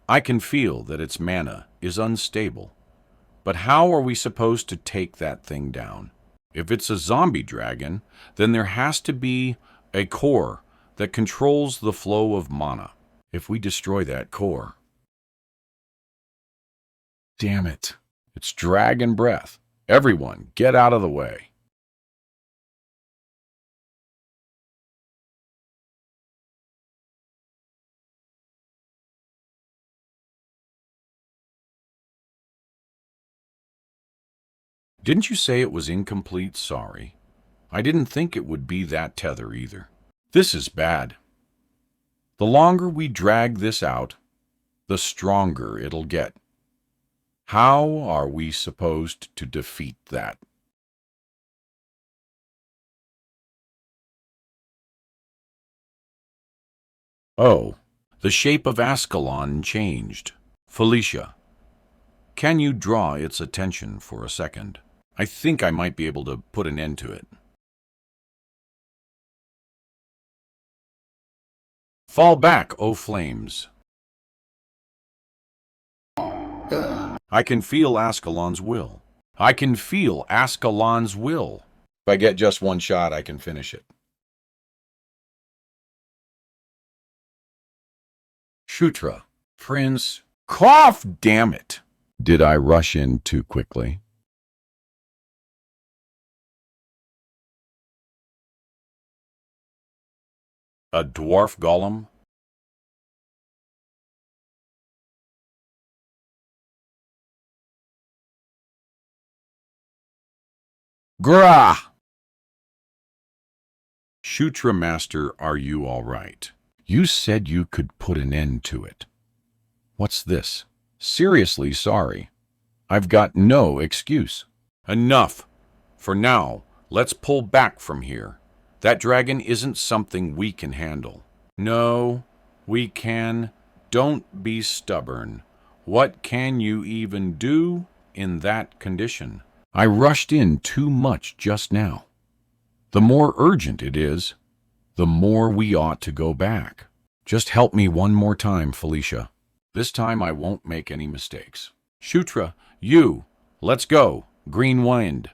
I can feel that its mana is unstable. But how are we supposed to take that thing down? If it's a zombie dragon, then there has to be a core that controls the flow of mana. If we destroy that core... Damn it. It's dragon breath. Everyone, get out of the way. Didn't you say it was incomplete? Sorry. I didn't think it would be that tether either. This is bad. The longer we drag this out, the stronger it'll get. How are we supposed to defeat that? Oh, the shape of Ascalon changed. Felicia, can you draw its attention for a second? I think I might be able to put an end to it. Fall back, O flames. I can feel Ascalon's will. I can feel Ascalon's will. If I get just one shot, I can finish it. Shutra, Prince, cough, damn it. Did I rush in too quickly? A dwarf golem? Grah! Shutra Master, are you all right? You said you could put an end to it. What's this? Seriously sorry. I've got no excuse. Enough. For now, let's pull back from here. That dragon isn't something we can handle. No, we can. Don't be stubborn. What can you even do in that condition? I rushed in too much just now. The more urgent it is, the more we ought to go back. Just help me one more time, Felicia. This time I won't make any mistakes. Shutra, you, let's go. Green Wind.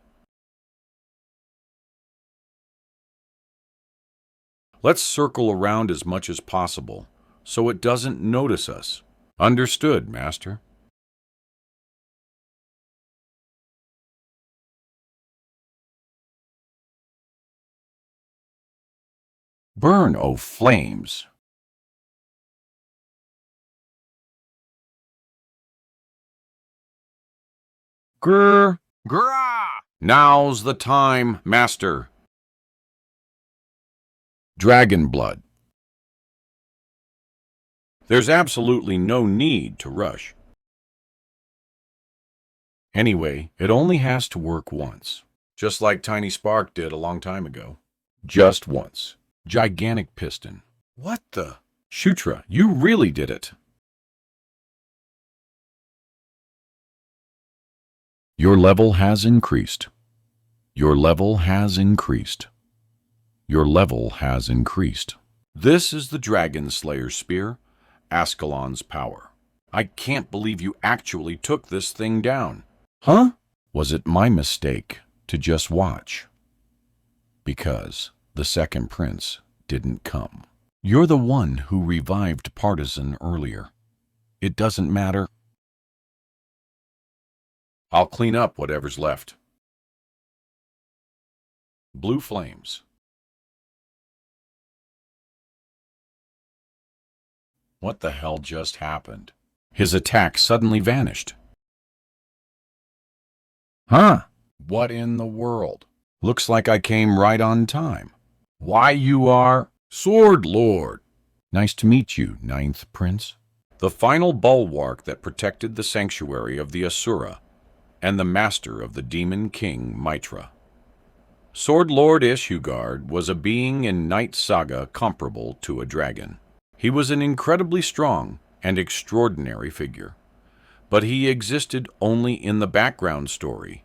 Let's circle around as much as possible, so it doesn't notice us. Understood, Master. Burn, O flames! Grr! Grah! Now's the time, Master. Dragon blood. There's absolutely no need to rush. Anyway, it only has to work once, just like Tiny Spark did a long time ago. Just once. Gigantic piston. What the? Shutra, you really did it. Your level has increased. Your level has increased. Your level has increased. This is the Dragon Slayer Spear, Ascalon's power. I can't believe you actually took this thing down. Huh? Was it my mistake to just watch? Because the second prince didn't come. You're the one who revived Partisan earlier. It doesn't matter. I'll clean up whatever's left. Blue flames. What the hell just happened? His attack suddenly vanished. Huh? What in the world? Looks like I came right on time. Why, you are Sword Lord. Nice to meet you, Ninth Prince. The final bulwark that protected the sanctuary of the Asura and the master of the demon king Mitra. Sword Lord Ishugard was a being in Night Saga comparable to a dragon. He was an incredibly strong and extraordinary figure, but he existed only in the background story.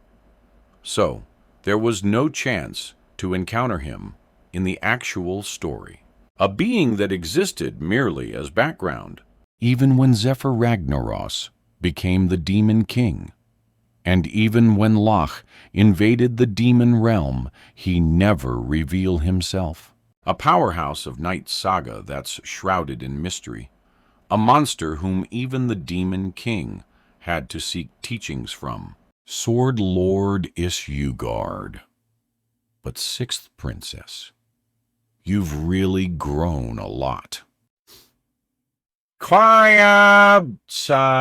So, there was no chance to encounter him in the actual story. A being that existed merely as background. Even when Zephyr Ragnaros became the Demon King, and even when Lach invaded the demon realm, he never revealed himself. A powerhouse of Night Saga that's shrouded in mystery. A monster whom even the Demon King had to seek teachings from. Sword Lord Ishugard. But Sixth Princess, you've really grown a lot. Quiet, Sash.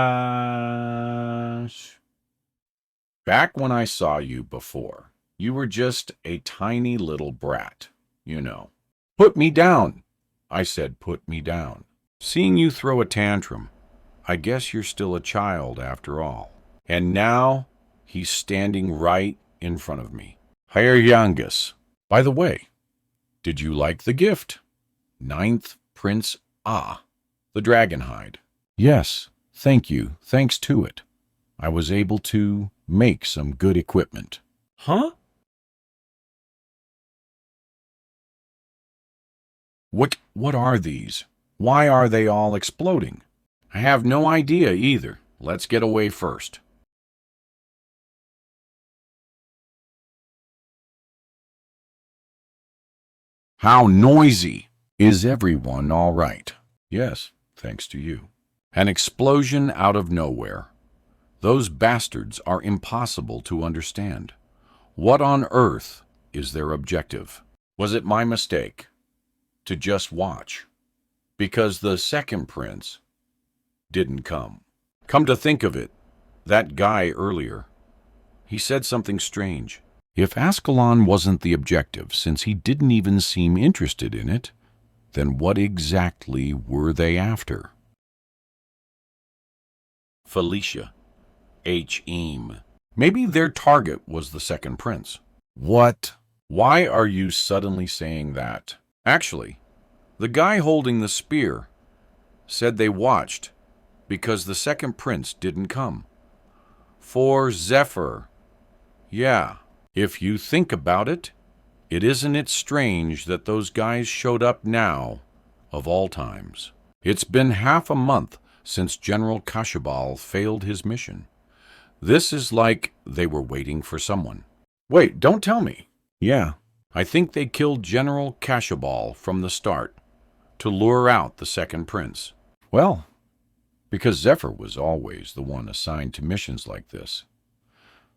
Back when I saw you before, you were just a tiny little brat, you know. Put me down. I said, put me down. Seeing you throw a tantrum, I guess you're still a child after all. And now, he's standing right in front of me. Herr Youngus. By the way, did you like the gift? Ninth Prince the dragon hide. Yes, thank you. Thanks to it, I was able to make some good equipment. Huh? What are these? Why are they all exploding? I have no idea either. Let's get away first. How noisy! Is everyone all right? Yes, thanks to you. An explosion out of nowhere. Those bastards are impossible to understand. What on earth is their objective? Was it my mistake to just watch? Because the second prince didn't come. Come to think of it, that guy earlier, he said something strange. If Ascalon wasn't the objective, since he didn't even seem interested in it, then what exactly were they after? Felicia. H-Eam. Maybe their target was the second prince. What? Why are you suddenly saying that? Actually, the guy holding the spear said they watched because the second prince didn't come. For Zephyr. Yeah, if you think about it, isn't it strange that those guys showed up now, of all times? It's been half a month since General Kashabal failed his mission. This is like they were waiting for someone. Wait, don't tell me. Yeah. I think they killed General Kashabal from the start to lure out the second prince. Well, because Zephyr was always the one assigned to missions like this.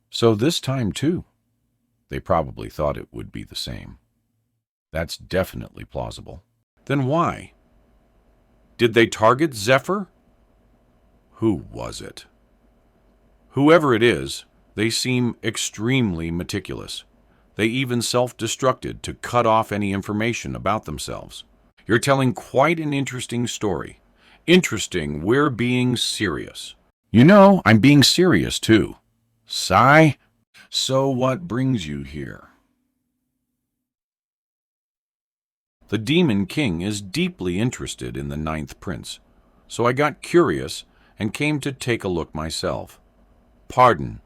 So this time, too, they probably thought it would be the same. That's definitely plausible. Then why? Did they target Zephyr? Who was it? Whoever it is, they seem extremely meticulous. They even self-destructed to cut off any information about themselves. You're telling quite an interesting story. Interesting, we're being serious. You know, I'm being serious, too. Sigh. So what brings you here? The Demon King is deeply interested in the Ninth Prince, so I got curious and came to take a look myself. Pardon,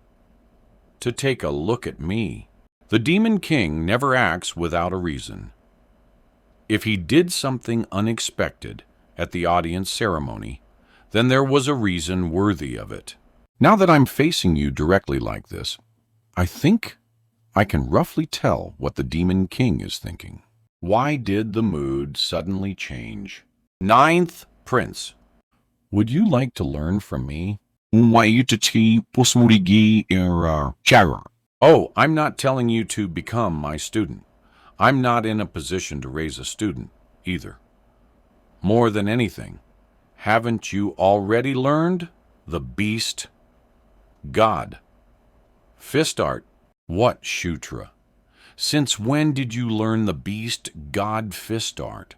to take a look at me. The Demon King never acts without a reason. If he did something unexpected at the audience ceremony, then there was a reason worthy of it. Now that I'm facing you directly like this, I think I can roughly tell what the Demon King is thinking. Why did the mood suddenly change? Ninth Prince. Would you like to learn from me? Oh, I'm not telling you to become my student. I'm not in a position to raise a student, either. More than anything, haven't you already learned the beast? God. Fist art What, Shutra? Since when did you learn the beast god fist art?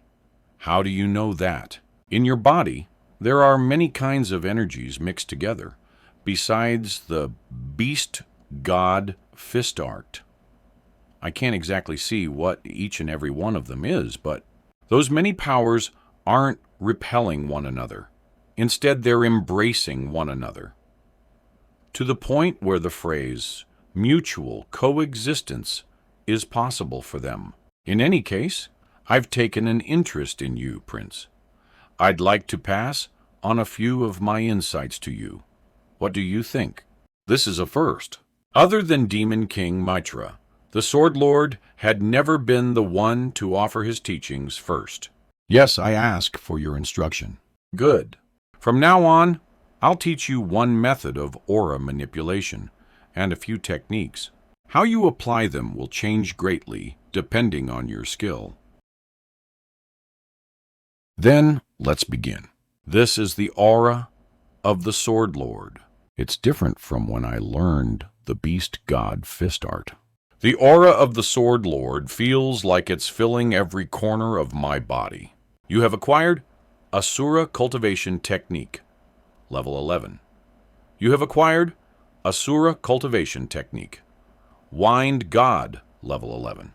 How do you know that? In your body, there are many kinds of energies mixed together, besides the beast god fist art. I can't exactly see what each and every one of them is, but those many powers aren't repelling one another. Instead, they're embracing one another, to the point where the phrase mutual coexistence is possible for them. In any case, I've taken an interest in you, Prince. I'd like to pass on a few of my insights to you. What do you think? This is a first. Other than Demon King Mitra, the Sword Lord had never been the one to offer his teachings first. Yes, I ask for your instruction. Good. From now on, I'll teach you one method of aura manipulation and a few techniques. How you apply them will change greatly depending on your skill. Then, let's begin. This is the aura of the Sword Lord. It's different from when I learned the beast god fist art. The aura of the Sword Lord feels like it's filling every corner of my body. You have acquired Asura Cultivation Technique, level 11. You have acquired Asura Cultivation Technique, Wind God, level 11.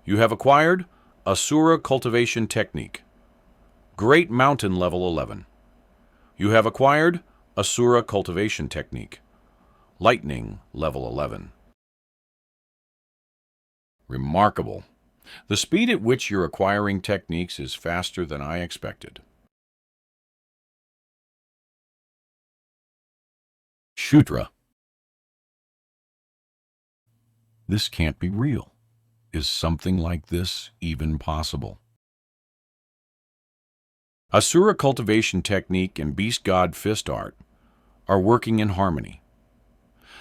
You have acquired Asura Cultivation Technique, Great Mountain, level 11. You have acquired Asura Cultivation Technique, Lightning, level 11. Remarkable. The speed at which you're acquiring techniques is faster than I expected. Shudra. This can't be real. Is something like this even possible? Asura Cultivation Technique and Beast God Fist Art are working in harmony.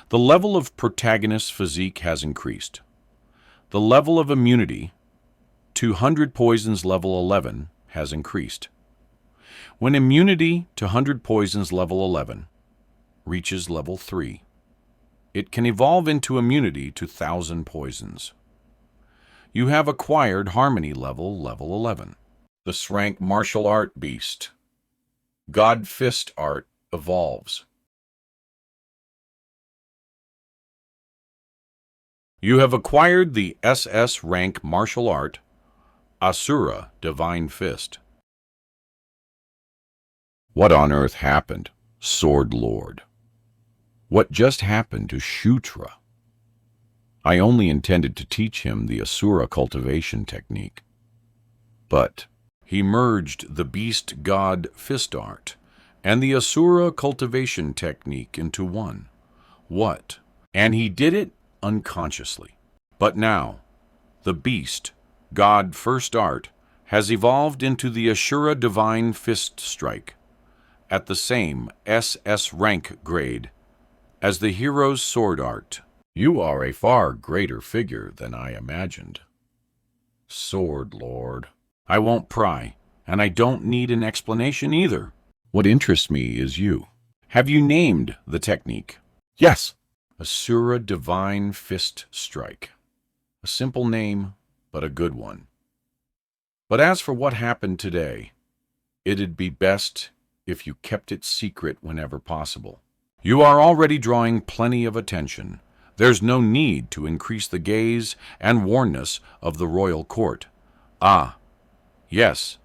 The level of protagonist's physique has increased. The level of immunity to 100 poisons level 11 has increased. When immunity to 100 poisons level 11 reaches level 3, it can evolve into immunity to 1,000 poisons. You have acquired harmony level 11. The Srank martial art beast, God Fist art, evolves. You have acquired the SS rank martial art, Asura Divine Fist. What on earth happened, Sword Lord? What just happened to Shutra? I only intended to teach him the Asura cultivation technique. But he merged the Beast God Fist art and the Asura cultivation technique into one. What? And he did it unconsciously. But now, the Beast God First art has evolved into the Asura Divine Fist Strike at the same SS rank grade as the Hero's Sword art. You are a far greater figure than I imagined. Sword Lord. I won't pry, and I don't need an explanation either. What interests me is you. Have you named the technique? Yes. Asura Divine Fist Strike. A simple name, but a good one. But as for what happened today, it'd be best if you kept it secret whenever possible. You are already drawing plenty of attention. There's no need to increase the gaze and warnness of the royal court. Ah, yes,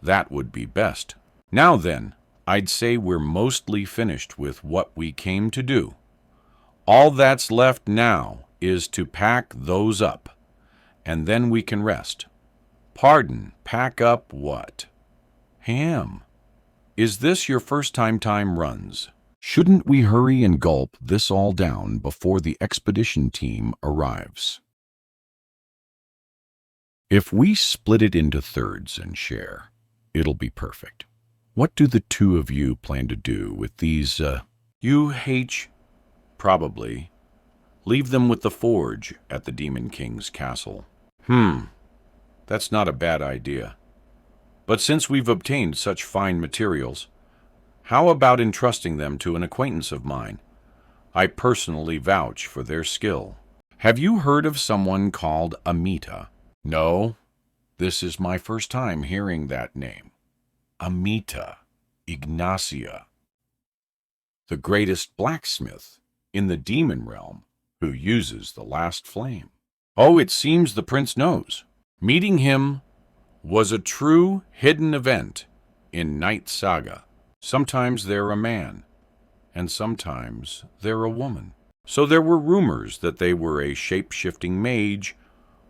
that would be best. Now then, I'd say we're mostly finished with what we came to do. All that's left now is to pack those up, and then we can rest. Pardon, pack up what? Ham. Is this your first time runs? Shouldn't we hurry and gulp this all down before the expedition team arrives? If we split it into thirds and share, it'll be perfect. What do the two of you plan to do with these, UH? Probably. Leave them with the forge at the Demon King's castle. That's not a bad idea. But since we've obtained such fine materials, how about entrusting them to an acquaintance of mine? I personally vouch for their skill. Have you heard of someone called Amita? No, this is my first time hearing that name. Amita Ignacia, the greatest blacksmith in the demon realm who uses the last flame. Oh, it seems the prince knows. Meeting him was a true hidden event in Night Saga. Sometimes they're a man, and sometimes they're a woman. So there were rumors that they were a shape-shifting mage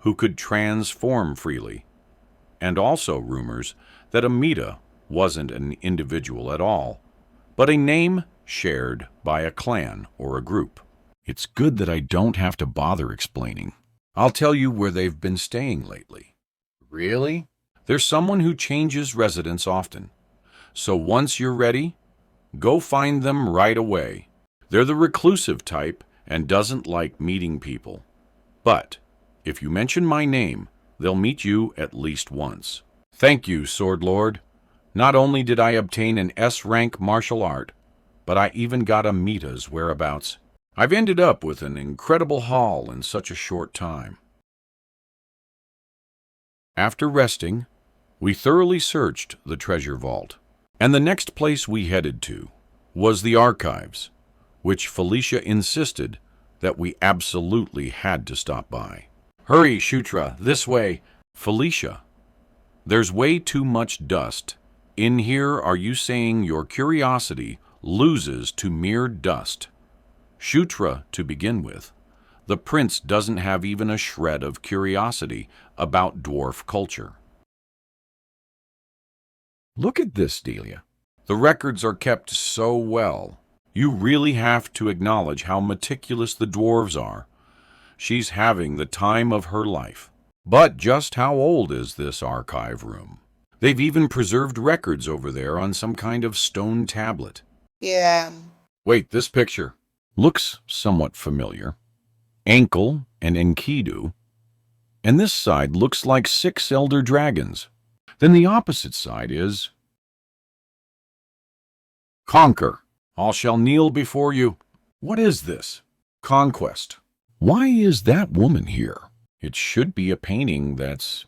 who could transform freely, and also rumors that Amita wasn't an individual at all, but a name shared by a clan or a group. It's good that I don't have to bother explaining. I'll tell you where they've been staying lately. Really? There's someone who changes residence often. So once you're ready, go find them right away. They're the reclusive type and doesn't like meeting people. But if you mention my name, they'll meet you at least once. Thank you, Sword Lord. Not only did I obtain an S-rank martial art, but I even got Amita's whereabouts. I've ended up with an incredible haul in such a short time. After resting, we thoroughly searched the treasure vault, and the next place we headed to was the archives, which Felicia insisted that we absolutely had to stop by. Hurry, Shutra, this way. Felicia, there's way too much dust. In here, are you saying your curiosity loses to mere dust? Shutra, to begin with, the prince doesn't have even a shred of curiosity about dwarf culture. Look at this, Delia. The records are kept so well. You really have to acknowledge how meticulous the dwarves are. She's having the time of her life. But just how old is this archive room? They've even preserved records over there on some kind of stone tablet. Yeah. Wait, this picture looks somewhat familiar. Ankle and Enkidu. And this side looks like 6 elder dragons. Then the opposite side is Conquer. All shall kneel before you. What is this? Conquest. Why is that woman here? It should be a painting that's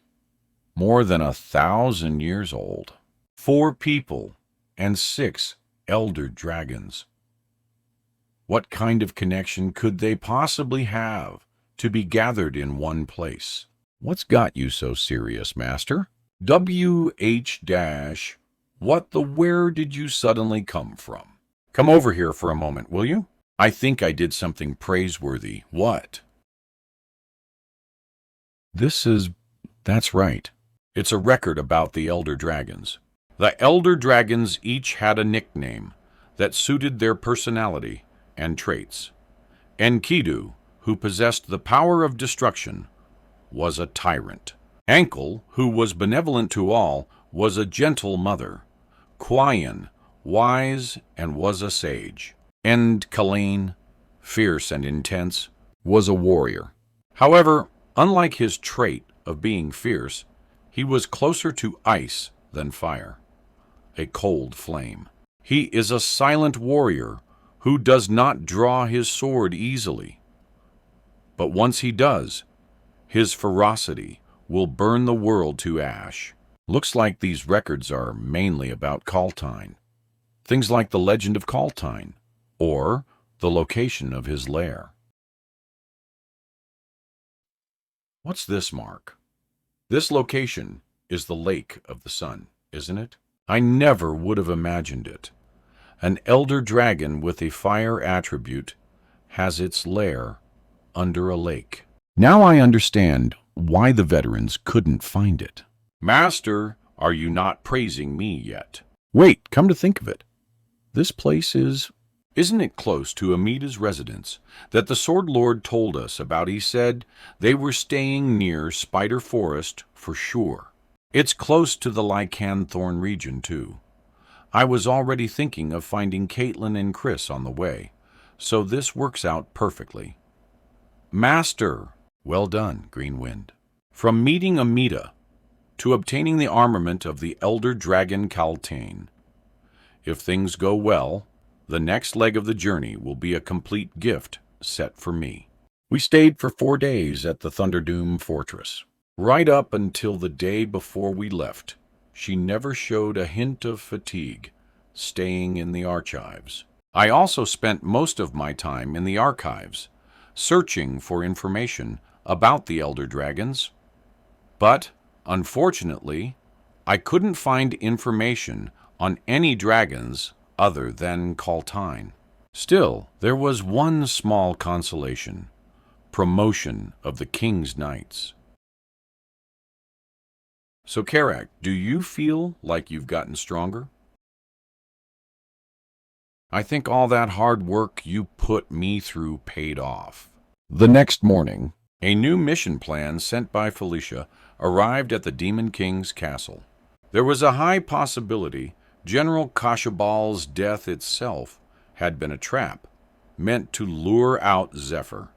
more than 1,000 years old. 4 people and 6 elder dragons. What kind of connection could they possibly have to be gathered in one place? What's got you so serious, Master? WH- what the where did you suddenly come from? Come over here for a moment, will you? I think I did something praiseworthy. What? That's right. It's a record about the elder dragons. The elder dragons each had a nickname that suited their personality and traits. Enkidu, who possessed the power of destruction, was a tyrant. Ankle, who was benevolent to all, was a gentle mother. Quayan, wise and was a sage. And Kalain, fierce and intense, was a warrior. However, unlike his trait of being fierce, he was closer to ice than fire, a cold flame. He is a silent warrior who does not draw his sword easily. But once he does, his ferocity will burn the world to ash. Looks like these records are mainly about Kaltine. Things like the legend of Kaltine, or the location of his lair. What's this mark? This location is the Lake of the Sun, isn't it? I never would have imagined it. An elder dragon with a fire attribute has its lair under a lake. Now I understand why the veterans couldn't find it. Master, are you not praising me yet? Wait, come to think of it. This place isn't it close to Amita's residence that the Sword Lord told us about? He said they were staying near Spider Forest for sure. It's close to the Lycanthorn region, too. I was already thinking of finding Caitlin and Chris on the way, so this works out perfectly. Master, well done, Green Wind. From meeting Amita to obtaining the armament of the Elder Dragon Kaltane. If things go well, the next leg of the journey will be a complete gift set for me. We stayed for 4 days at the Thunderdoom Fortress. Right up until the day before we left, she never showed a hint of fatigue, staying in the archives. I also spent most of my time in the archives, searching for information about the Elder Dragons. But, unfortunately, I couldn't find information on any dragons other than Kaltine. Still, there was one small consolation: promotion of the King's Knights. So, Karak, do you feel like you've gotten stronger? I think all that hard work you put me through paid off. The next morning, a new mission plan sent by Felicia arrived at the Demon King's castle. There was a high possibility General Kashabal's death itself had been a trap, meant to lure out Zephyr.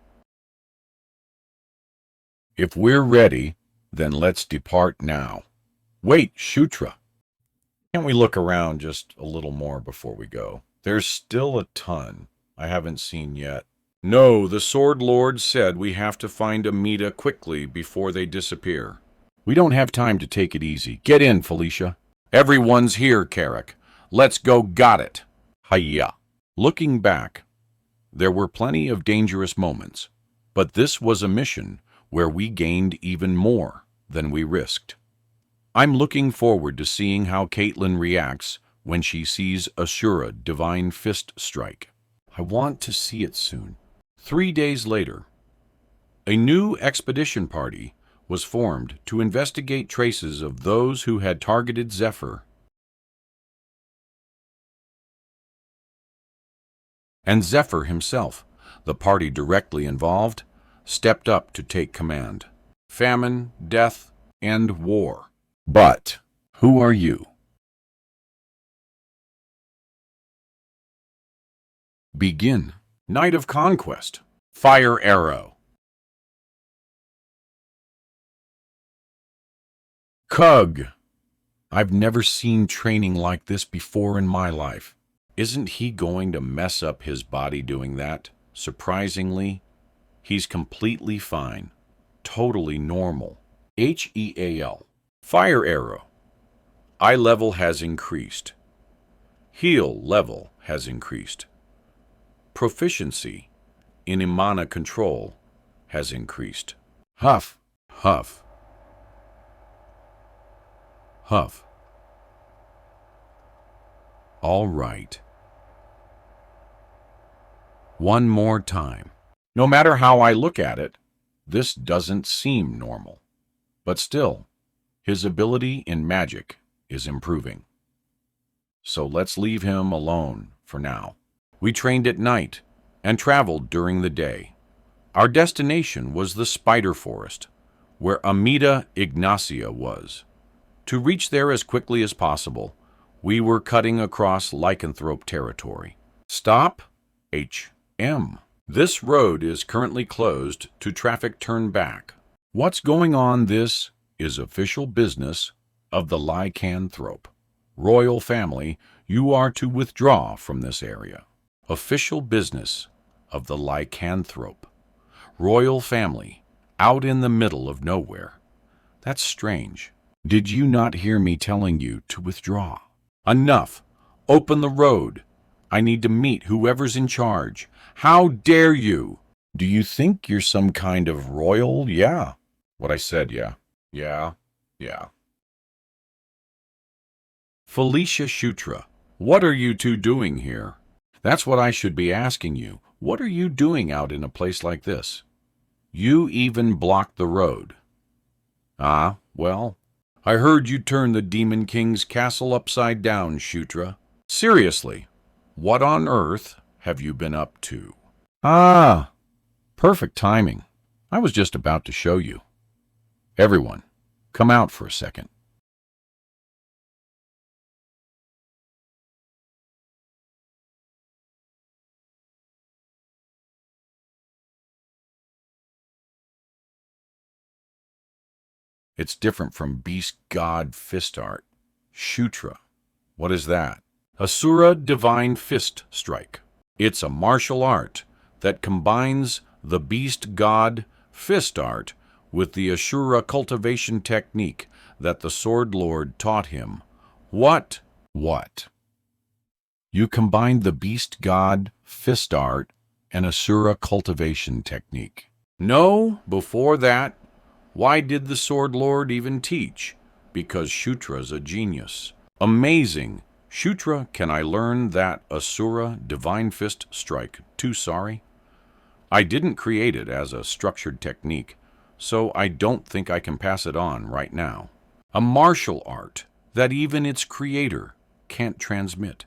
If we're ready, then let's depart now. Wait, Shutra. Can't we look around just a little more before we go? There's still a ton I haven't seen yet. No, the Sword Lord said we have to find Amita quickly before they disappear. We don't have time to take it easy. Get in, Felicia. Everyone's here, Karak. Let's go got it. Hiya. Looking back, there were plenty of dangerous moments, but this was a mission where we gained even more than we risked. I'm looking forward to seeing how Caitlin reacts when she sees Ashura Divine Fist strike. I want to see it soon. 3 days later, a new expedition party was formed to investigate traces of those who had targeted Zephyr. And Zephyr himself, the party directly involved, stepped up to take command. Famine, death, and war. But who are you? Begin. Knight of Conquest. Fire Arrow. Cug. I've never seen training like this before in my life. Isn't he going to mess up his body doing that? Surprisingly, he's completely fine. Totally normal. Heal. Fire Arrow. Eye level has increased. Heal level has increased. Proficiency in Imana control has increased. Huff. Huff. Huff. All right. One more time. No matter how I look at it, this doesn't seem normal. But still, his ability in magic is improving. So let's leave him alone for now. We trained at night and traveled during the day. Our destination was the Spider Forest, where Amita Ignacia was. To reach there as quickly as possible, we were cutting across lycanthrope territory. Stop. HM. This road is currently closed to traffic turn back. What's going on? This is official business of the lycanthrope. Royal family, you are to withdraw from this area. Official business of the lycanthrope. Royal family, out in the middle of nowhere. That's strange. Did you not hear me telling you to withdraw? Enough. Open the road. I need to meet whoever's in charge. How dare you? Do you think you're some kind of royal? Yeah. What I said, yeah. Yeah. Felicia Shutra, what are you two doing here? That's what I should be asking you. What are you doing out in a place like this? You even blocked the road. Ah, well, I heard you turned the Demon King's castle upside down, Shutra. Seriously, what on earth have you been up to? Ah, perfect timing. I was just about to show you. Everyone, come out for a second. It's different from Beast God Fist Art. Shutra. What is that? Asura Divine Fist Strike. It's a martial art that combines the beast god fist art with the Ashura cultivation technique that the Sword Lord taught him. What? What? You combined the beast god fist art and Asura cultivation technique. No, before that. Why did the Sword Lord even teach? Because Shutra's a genius. Amazing. Shutra, can I learn that Asura divine fist strike? Too sorry. I didn't create it as a structured technique, so I don't think I can pass it on right now. A martial art that even its creator can't transmit.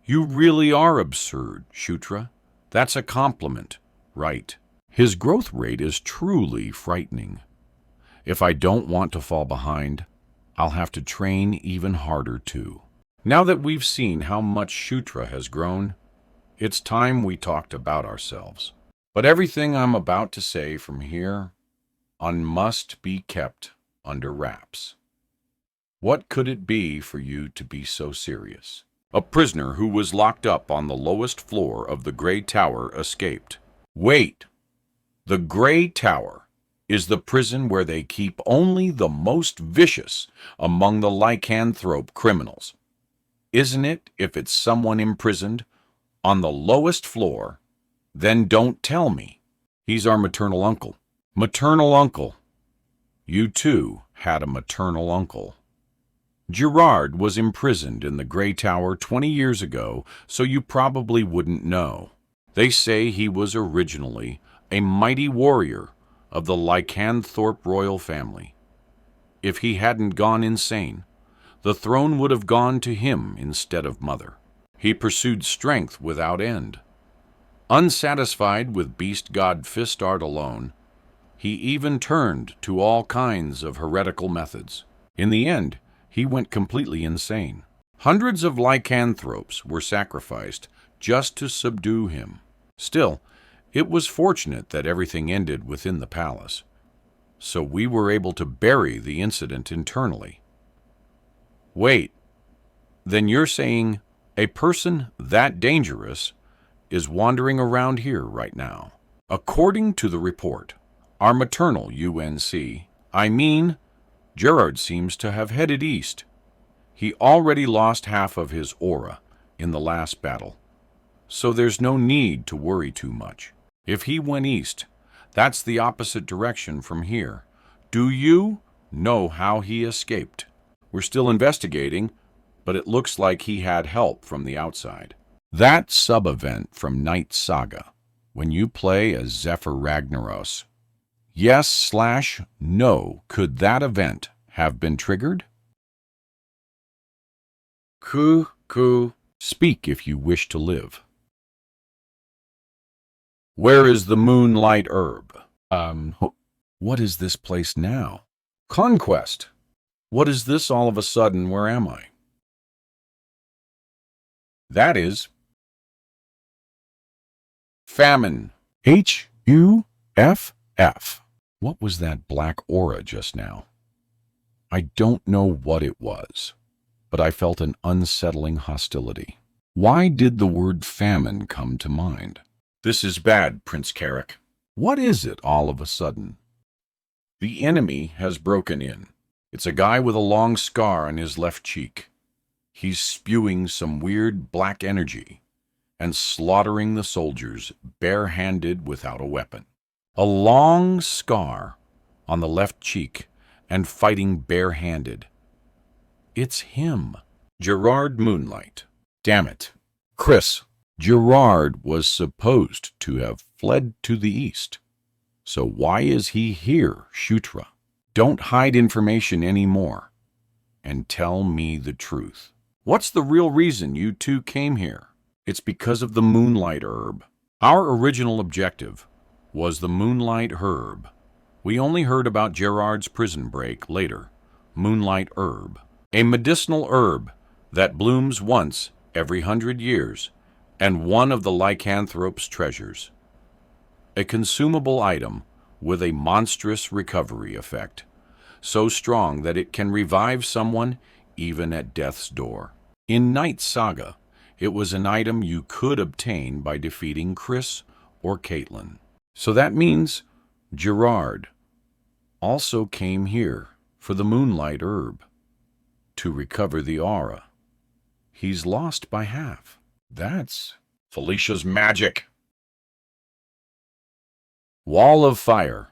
You really are absurd, Shutra. That's a compliment, right? His growth rate is truly frightening. If I don't want to fall behind, I'll have to train even harder too. Now that we've seen how much Shutra has grown, it's time we talked about ourselves. But everything I'm about to say from here on must be kept under wraps. What could it be for you to be so serious? A prisoner who was locked up on the lowest floor of the Gray Tower escaped. Wait! The Gray Tower is the prison where they keep only the most vicious among the lycanthrope criminals. Isn't it, if it's someone imprisoned on the lowest floor? Then don't tell me. He's our maternal uncle. Maternal uncle. You too had a maternal uncle. Gerard was imprisoned in the Gray Tower 20 years ago, so you probably wouldn't know. They say he was originally a mighty warrior of the lycanthrope royal family. If he hadn't gone insane, the throne would have gone to him instead of mother. He pursued strength without end. Unsatisfied with beast god fist art alone, he even turned to all kinds of heretical methods. In the end, he went completely insane. Hundreds of lycanthropes were sacrificed just to subdue him. Still, it was fortunate that everything ended within the palace, so we were able to bury the incident internally. Wait, then you're saying a person that dangerous is wandering around here right now? According to the report, our maternal Gerard seems to have headed east. He already lost half of his aura in the last battle, so there's no need to worry too much. If he went east, that's the opposite direction from here. Do you know how he escaped? We're still investigating, but it looks like he had help from the outside. That sub-event from Night Saga, when you play as Zephyr Ragnaros, yes/no, could that event have been triggered? Speak if you wish to live. Where is the moonlight herb? What is this place now? Conquest. What is this all of a sudden? Where am I? That is famine. Huff. What was that black aura just now? I don't know what it was, but I felt an unsettling hostility. Why did the word famine come to mind? This is bad, Prince Carrick. What is it all of a sudden? The enemy has broken in. It's a guy with a long scar on his left cheek. He's spewing some weird black energy and slaughtering the soldiers bare-handed without a weapon. A long scar on the left cheek and fighting bare-handed. It's him, Gerard Moonlight. Damn it. Chris, Gerard was supposed to have fled to the east. So why is he here, Shutra? Don't hide information anymore, and tell me the truth. What's the real reason you two came here? It's because of the moonlight herb. Our original objective was the moonlight herb. We only heard about Gerard's prison break later. Moonlight herb. A medicinal herb that blooms once every 100 years, and one of the lycanthrope's treasures. A consumable item with a monstrous recovery effect, so strong that it can revive someone even at death's door. In Night Saga, it was an item you could obtain by defeating Chris or Caitlin. So that means Gerard also came here for the moonlight herb to recover the aura. He's lost by half. That's Felicia's magic. Wall of fire.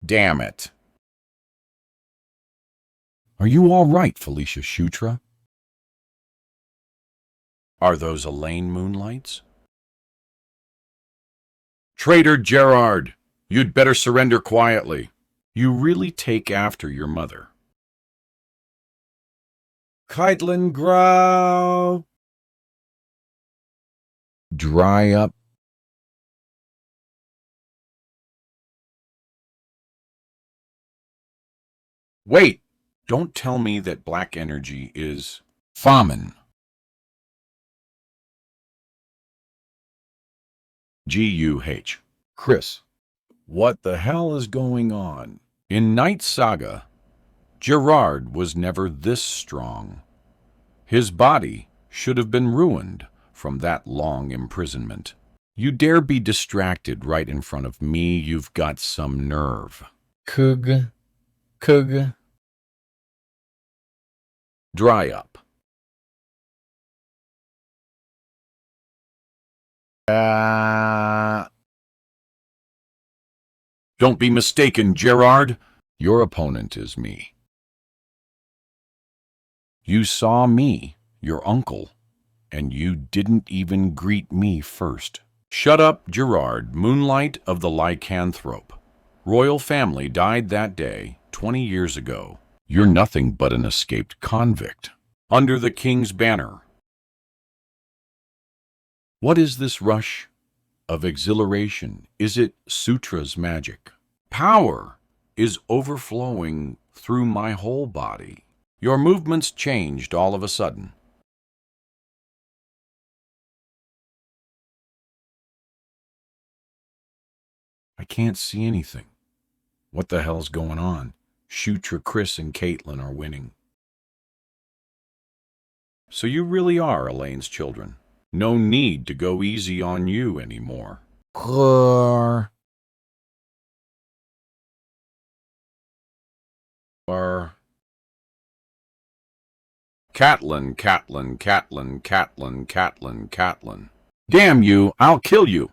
Damn it. Are you all right, Felicia Shutra? Are those Elaine moonlights? Traitor Gerard, you'd better surrender quietly. You really take after your mother. Caitlin Grow. Dry up. Wait, don't tell me that black energy is Famin. G-U-H. Chris, what the hell is going on? In Night Saga, Gerard was never this strong. His body should have been ruined from that long imprisonment. You dare be distracted right in front of me, you've got some nerve. Kug. Dry up. Don't be mistaken, Gerard. Your opponent is me. You saw me, your uncle, and you didn't even greet me first. Shut up, Gerard, moonlight of the lycanthrope. Royal family died that day, 20 years ago. You're nothing but an escaped convict. Under the king's banner. What is this rush of exhilaration? Is it Sutra's magic? Power is overflowing through my whole body. Your movements changed all of a sudden. I can't see anything. What the hell's going on? Shutra, Chris, and Caitlin are winning. So you really are Elaine's children. No need to go easy on you anymore. Catelyn. Damn you, I'll kill you.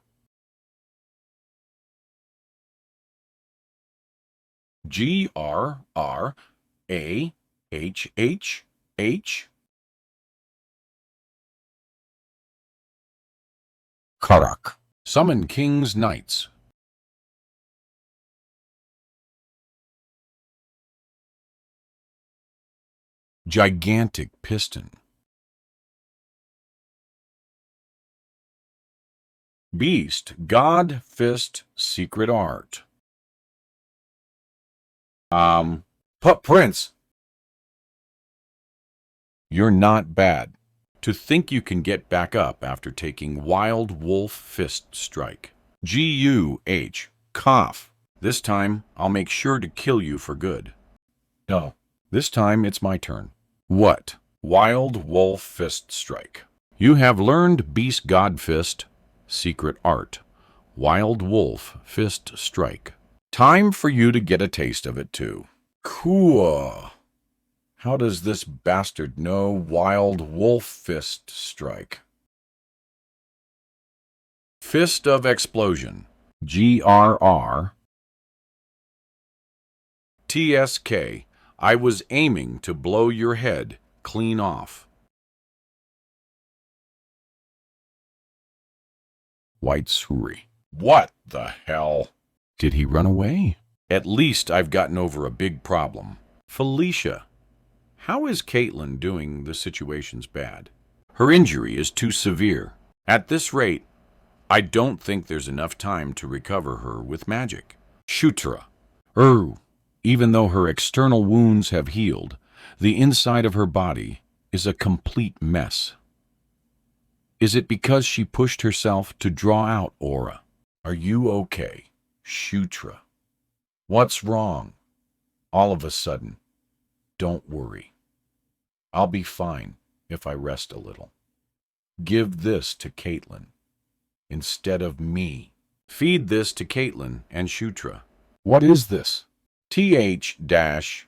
Grrahh. Karak. Summon king's knights. Gigantic piston. Beast, God, fist, secret art. Prince. You're not bad. To think you can get back up after taking Wild Wolf Fist Strike. G-U-H. Cough. This time, I'll make sure to kill you for good. No. This time, it's my turn. What? Wild Wolf Fist Strike. You have learned Beast God Fist, Secret Art. Wild Wolf Fist Strike. Time for you to get a taste of it, too. Cool. How does this bastard know Wild Wolf Fist Strike? Fist of Explosion. G-R-R-T-S-K. I was aiming to blow your head clean off. White Suri. What the hell? Did he run away? At least I've gotten over a big problem. Felicia. How is Caitlin doing? The situation's bad. Her injury is too severe. At this rate, I don't think there's enough time to recover her with magic. Shutra. Even though her external wounds have healed, the inside of her body is a complete mess. Is it because she pushed herself to draw out aura? Are you okay, Shutra? What's wrong? All of a sudden. Don't worry. I'll be fine if I rest a little. Give this to Caitlin instead of me. Feed this to Caitlin and Shutra. What is this? TH dash.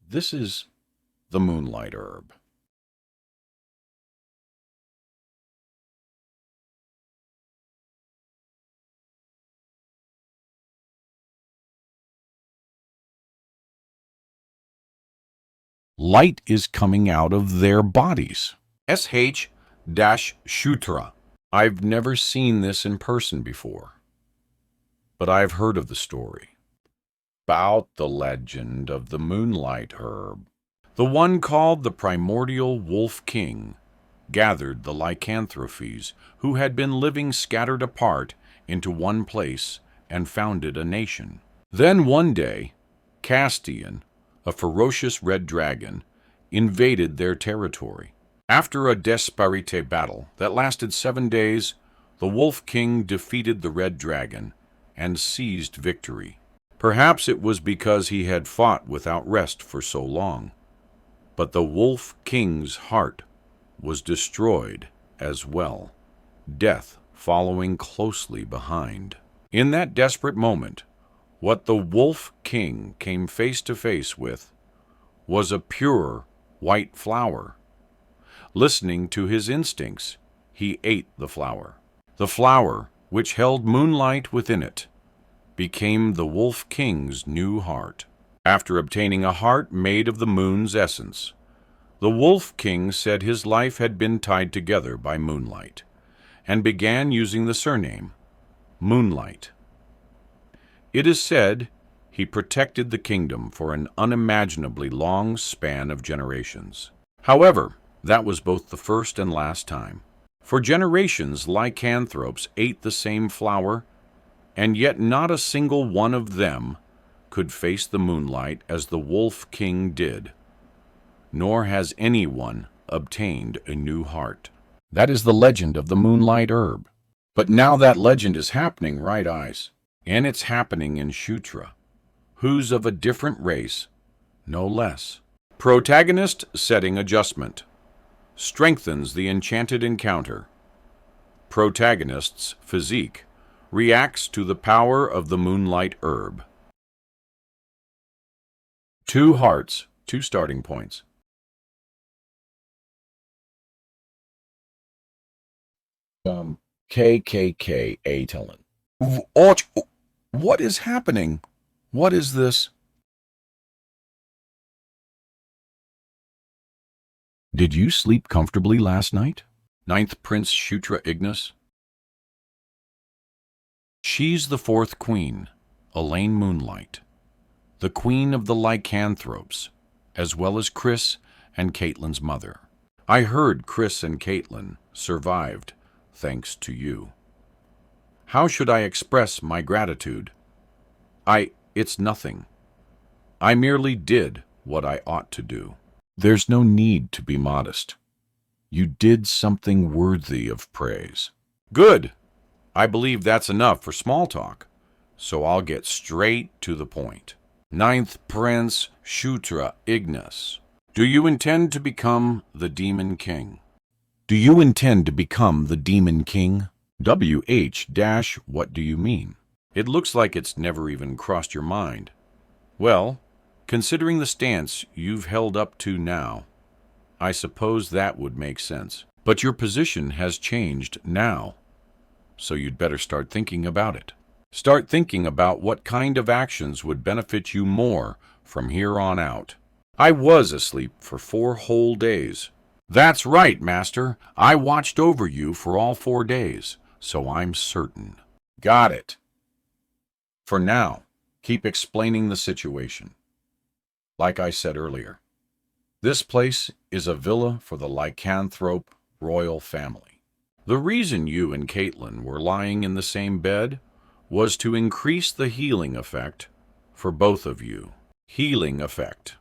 This is the moonlight herb. Light is coming out of their bodies. SH dash Shutra. I've never seen this in person before, but I've heard of the story. About the legend of the moonlight herb. The one called the primordial Wolf King gathered the lycanthropes who had been living scattered apart into one place and founded a nation. Then one day, Castian, a ferocious red dragon, invaded their territory. After a desperate battle that lasted 7 days, the Wolf King defeated the red dragon and seized victory. Perhaps it was because he had fought without rest for so long. But the Wolf King's heart was destroyed as well, death following closely behind. In that desperate moment, what the Wolf King came face to face with was a pure white flower. Listening to his instincts, he ate the flower. The flower, which held moonlight within it, became the Wolf King's new heart. After obtaining a heart made of the moon's essence, the Wolf King said his life had been tied together by moonlight, and began using the surname Moonlight. It is said he protected the kingdom for an unimaginably long span of generations. However, that was both the first and last time. For generations, lycanthropes ate the same flower, and yet not a single one of them could face the moonlight as the Wolf King did, nor has anyone obtained a new heart. That is the legend of the moonlight herb. But now that legend is happening, right, Eyes? And it's happening in Shutra, who's of a different race, no less. Protagonist setting adjustment. Strengthens the enchanted encounter. Protagonist's physique reacts to the power of the moonlight herb. 2 hearts, 2 starting points. KKK Atelin. What is happening? What is this? Did you sleep comfortably last night? 9th Prince Shutra Ignis. She's the 4th queen, Elaine Moonlight, the queen of the lycanthropes, as well as Chris and Caitlin's mother. I heard Chris and Caitlin survived thanks to you. How should I express my gratitude? It's nothing. I merely did what I ought to do. There's no need to be modest. You did something worthy of praise. Good. I believe that's enough for small talk, so I'll get straight to the point. 9th Prince Shutra Ignis, do you intend to become the Demon King? Do you intend to become the Demon King? What do you mean? It looks like it's never even crossed your mind. Well, considering the stance you've held up to now, I suppose that would make sense. But your position has changed now, so you'd better start thinking about it. Start thinking about what kind of actions would benefit you more from here on out. I was asleep for 4 whole days. That's right, Master. I watched over you for all 4 days, so I'm certain. Got it. For now, keep explaining the situation. Like I said earlier, this place is a villa for the lycanthrope royal family. The reason you and Caitlin were lying in the same bed was to increase the healing effect for both of you. Healing effect.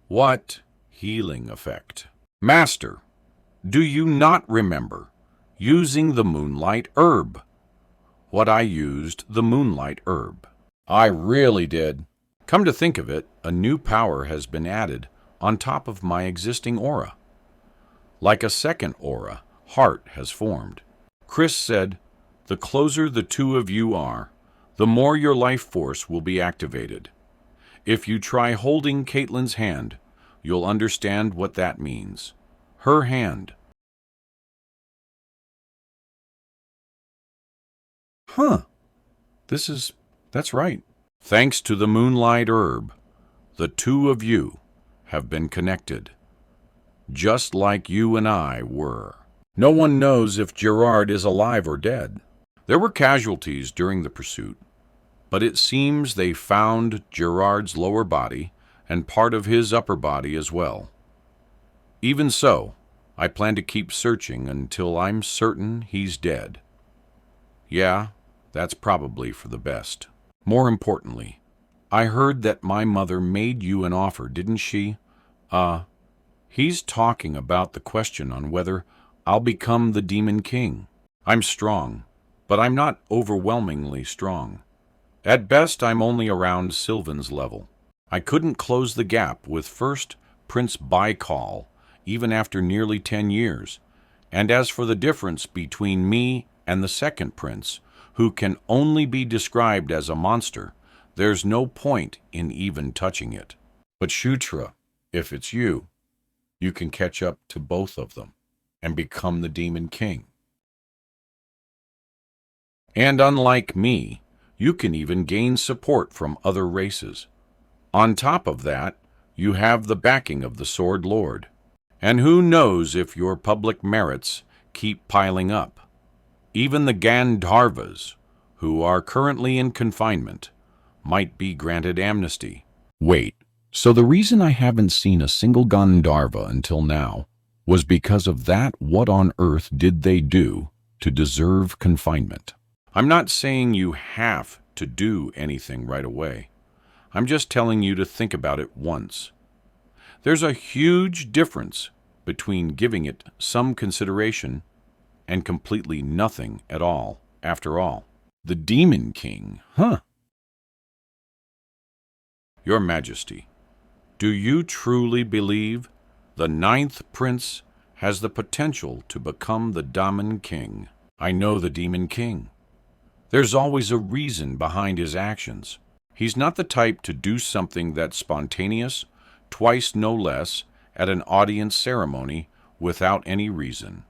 What healing effect? Master, do you not remember using the moonlight herb? What I used the moonlight herb. I really did. Come to think of it, a new power has been added on top of my existing aura. Like a second aura heart has formed. Chris said, "The closer the two of you are, the more your life force will be activated. If you try holding Caitlin's hand, you'll understand what that means. Her hand." Huh. That's right. Thanks to the moonlight herb, the two of you have been connected, just like you and I were. No one knows if Gerard is alive or dead. There were casualties during the pursuit, but it seems they found Gerard's lower body and part of his upper body as well. Even so, I plan to keep searching until I'm certain he's dead. Yeah, that's probably for the best. More importantly, I heard that my mother made you an offer, didn't she? He's talking about the question on whether I'll become the Demon King. I'm strong, but I'm not overwhelmingly strong. At best, I'm only around Sylvan's level. I couldn't close the gap with first Prince Baikal, even after nearly 10 years. And as for the difference between me and the second prince, who can only be described as a monster, there's no point in even touching it. But Shutra, if it's you, you can catch up to both of them and become the Demon King. And unlike me, you can even gain support from other races. On top of that, you have the backing of the Sword Lord. And who knows if your public merits keep piling up. Even the Gandharvas, who are currently in confinement, might be granted amnesty. Wait, so the reason I haven't seen a single Gandharva until now was because of that? What on earth did they do to deserve confinement? I'm not saying you have to do anything right away. I'm just telling you to think about it once. There's a huge difference between giving it some consideration and completely nothing at all, after all. The Demon King, huh? Your Majesty, do you truly believe the 9th Prince has the potential to become the Demon King? I know the Demon King. There's always a reason behind his actions. He's not the type to do something that's spontaneous, twice no less, at an audience ceremony without any reason.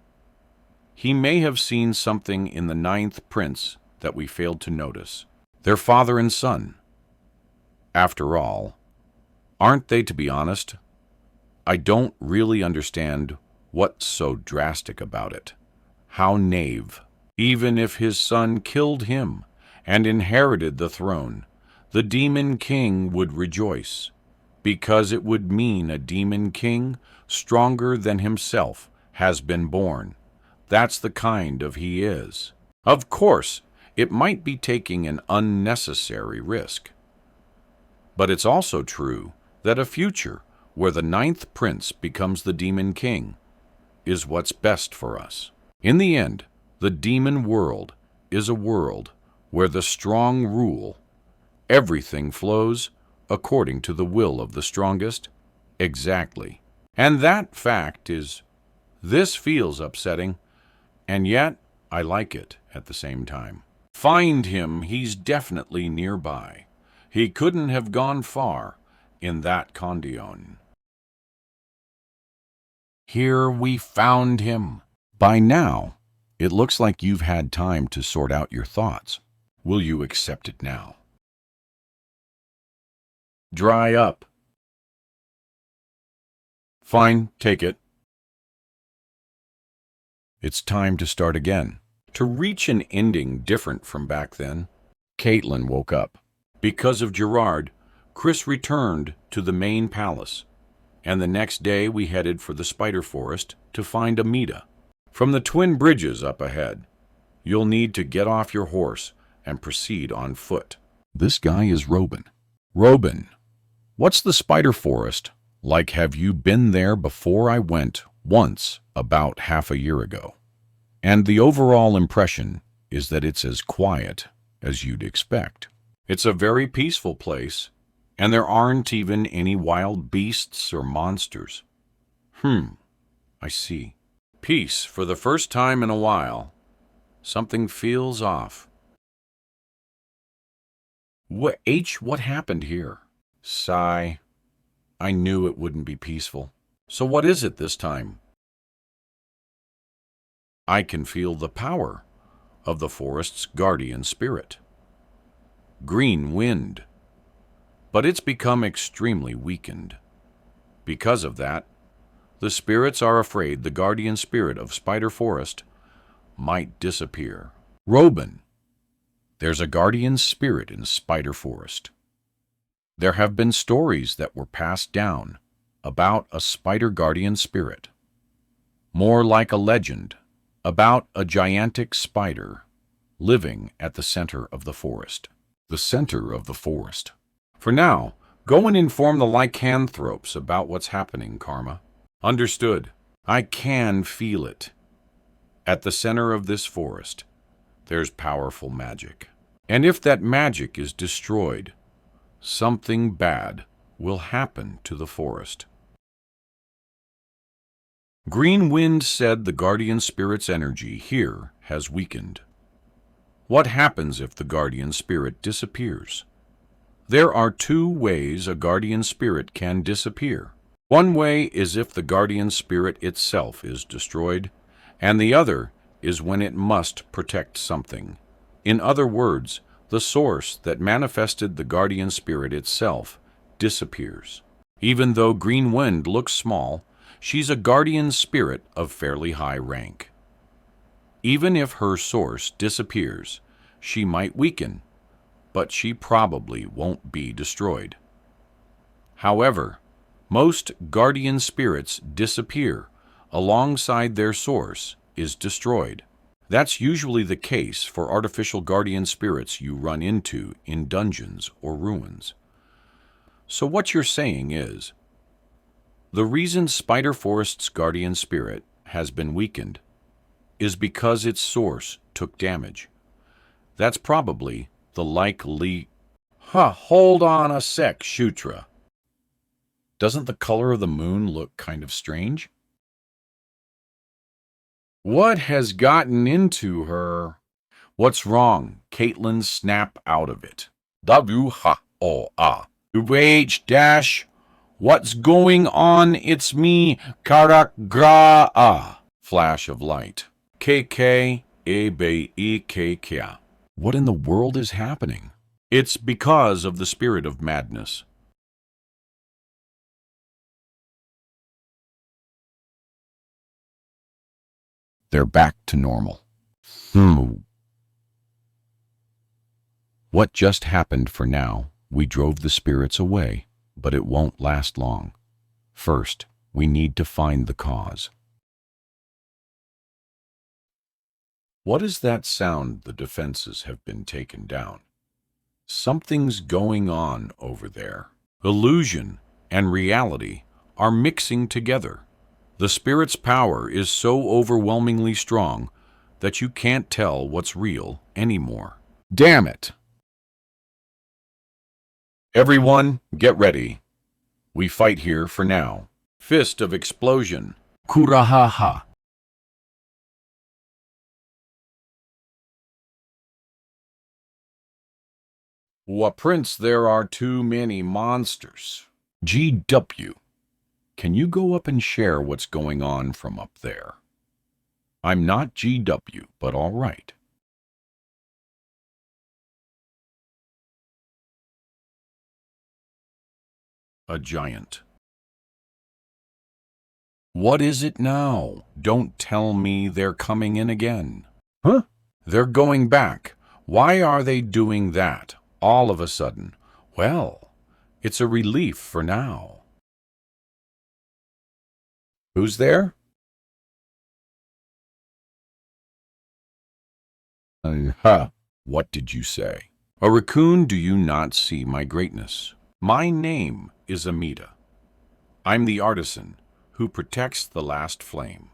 He may have seen something in the 9th Prince that we failed to notice. They're father and son. After all, aren't they, to be honest? I don't really understand what's so drastic about it. How naive. Even if his son killed him and inherited the throne, the Demon King would rejoice, because it would mean a Demon King stronger than himself has been born. That's the kind of he is. Of course, it might be taking an unnecessary risk. But it's also true that a future where the 9th Prince becomes the Demon King is what's best for us. In the end, the demon world is a world where the strong rule. Everything flows according to the will of the strongest. Exactly. And that fact is, this feels upsetting, and yet I like it at the same time. Find him, he's definitely nearby. He couldn't have gone far in that condion. Here we found him. By now, it looks like you've had time to sort out your thoughts. Will you accept it now? Dry up. Fine, take it. It's time to start again. To reach an ending different from back then. Caitlin woke up. Because of Gerard, Chris returned to the main palace, and the next day we headed for the spider forest to find Amita. From the twin bridges up ahead, you'll need to get off your horse and proceed on foot. This guy is Robin. Robin, what's the spider forest like? Have you been there before? I went once about half a year ago, and the overall impression is that it's as quiet as you'd expect. It's a very peaceful place, and there aren't even any wild beasts or monsters. I see. Peace for the first time in a while. Something feels off. What happened here? Sigh. I knew it wouldn't be peaceful. So what is it this time? I can feel the power of the forest's guardian spirit. Green wind. But it's become extremely weakened. Because of that, the spirits are afraid the guardian spirit of Spider Forest might disappear. Robin, there's a guardian spirit in Spider Forest. There have been stories that were passed down about a spider guardian spirit. More like a legend about a gigantic spider living at the center of the forest. The center of the forest. For now, go and inform the lycanthropes about what's happening, Karma. Understood. I can feel it. At the center of this forest, there's powerful magic. And if that magic is destroyed, something bad will happen to the forest. Green Wind said the guardian spirit's energy here has weakened. What happens if the guardian spirit disappears? There are two ways a guardian spirit can disappear. One way is if the guardian spirit itself is destroyed, and the other is when it must protect something. In other words, the source that manifested the guardian spirit itself disappears. Even though Green Wind looks small, she's a guardian spirit of fairly high rank. Even if her source disappears, she might weaken, but she probably won't be destroyed. However, most guardian spirits disappear alongside their source is destroyed. That's usually the case for artificial guardian spirits you run into in dungeons or ruins. So what you're saying is, the reason Spider Forest's guardian spirit has been weakened is because its source took damage. That's probably the likely... Hold on a sec, Shutra. Doesn't the color of the moon look kind of strange? What has gotten into her? What's wrong? Caitlin, snap out of it. Wait, dash. What's going on? It's me, Karagra. Flash of light. KK. What in the world is happening? It's because of the spirit of madness. They're back to normal. What just happened for now? We drove the spirits away, but it won't last long. First, we need to find the cause. What is that sound? The defenses have been taken down. Something's going on over there. Illusion and reality are mixing together. The spirit's power is so overwhelmingly strong that you can't tell what's real anymore. Damn it! Everyone, get ready. We fight here for now. Fist of explosion. Kurahaha. Prince, there are too many monsters. GW. Can you go up and share what's going on from up there? I'm not GW, but all right. A giant. What is it now? Don't tell me they're coming in again. Huh? They're going back. Why are they doing that? All of a sudden. Well, it's a relief for now. Who's there? What did you say? A raccoon, do you not see my greatness? My name is Amita. I'm the artisan who protects the last flame.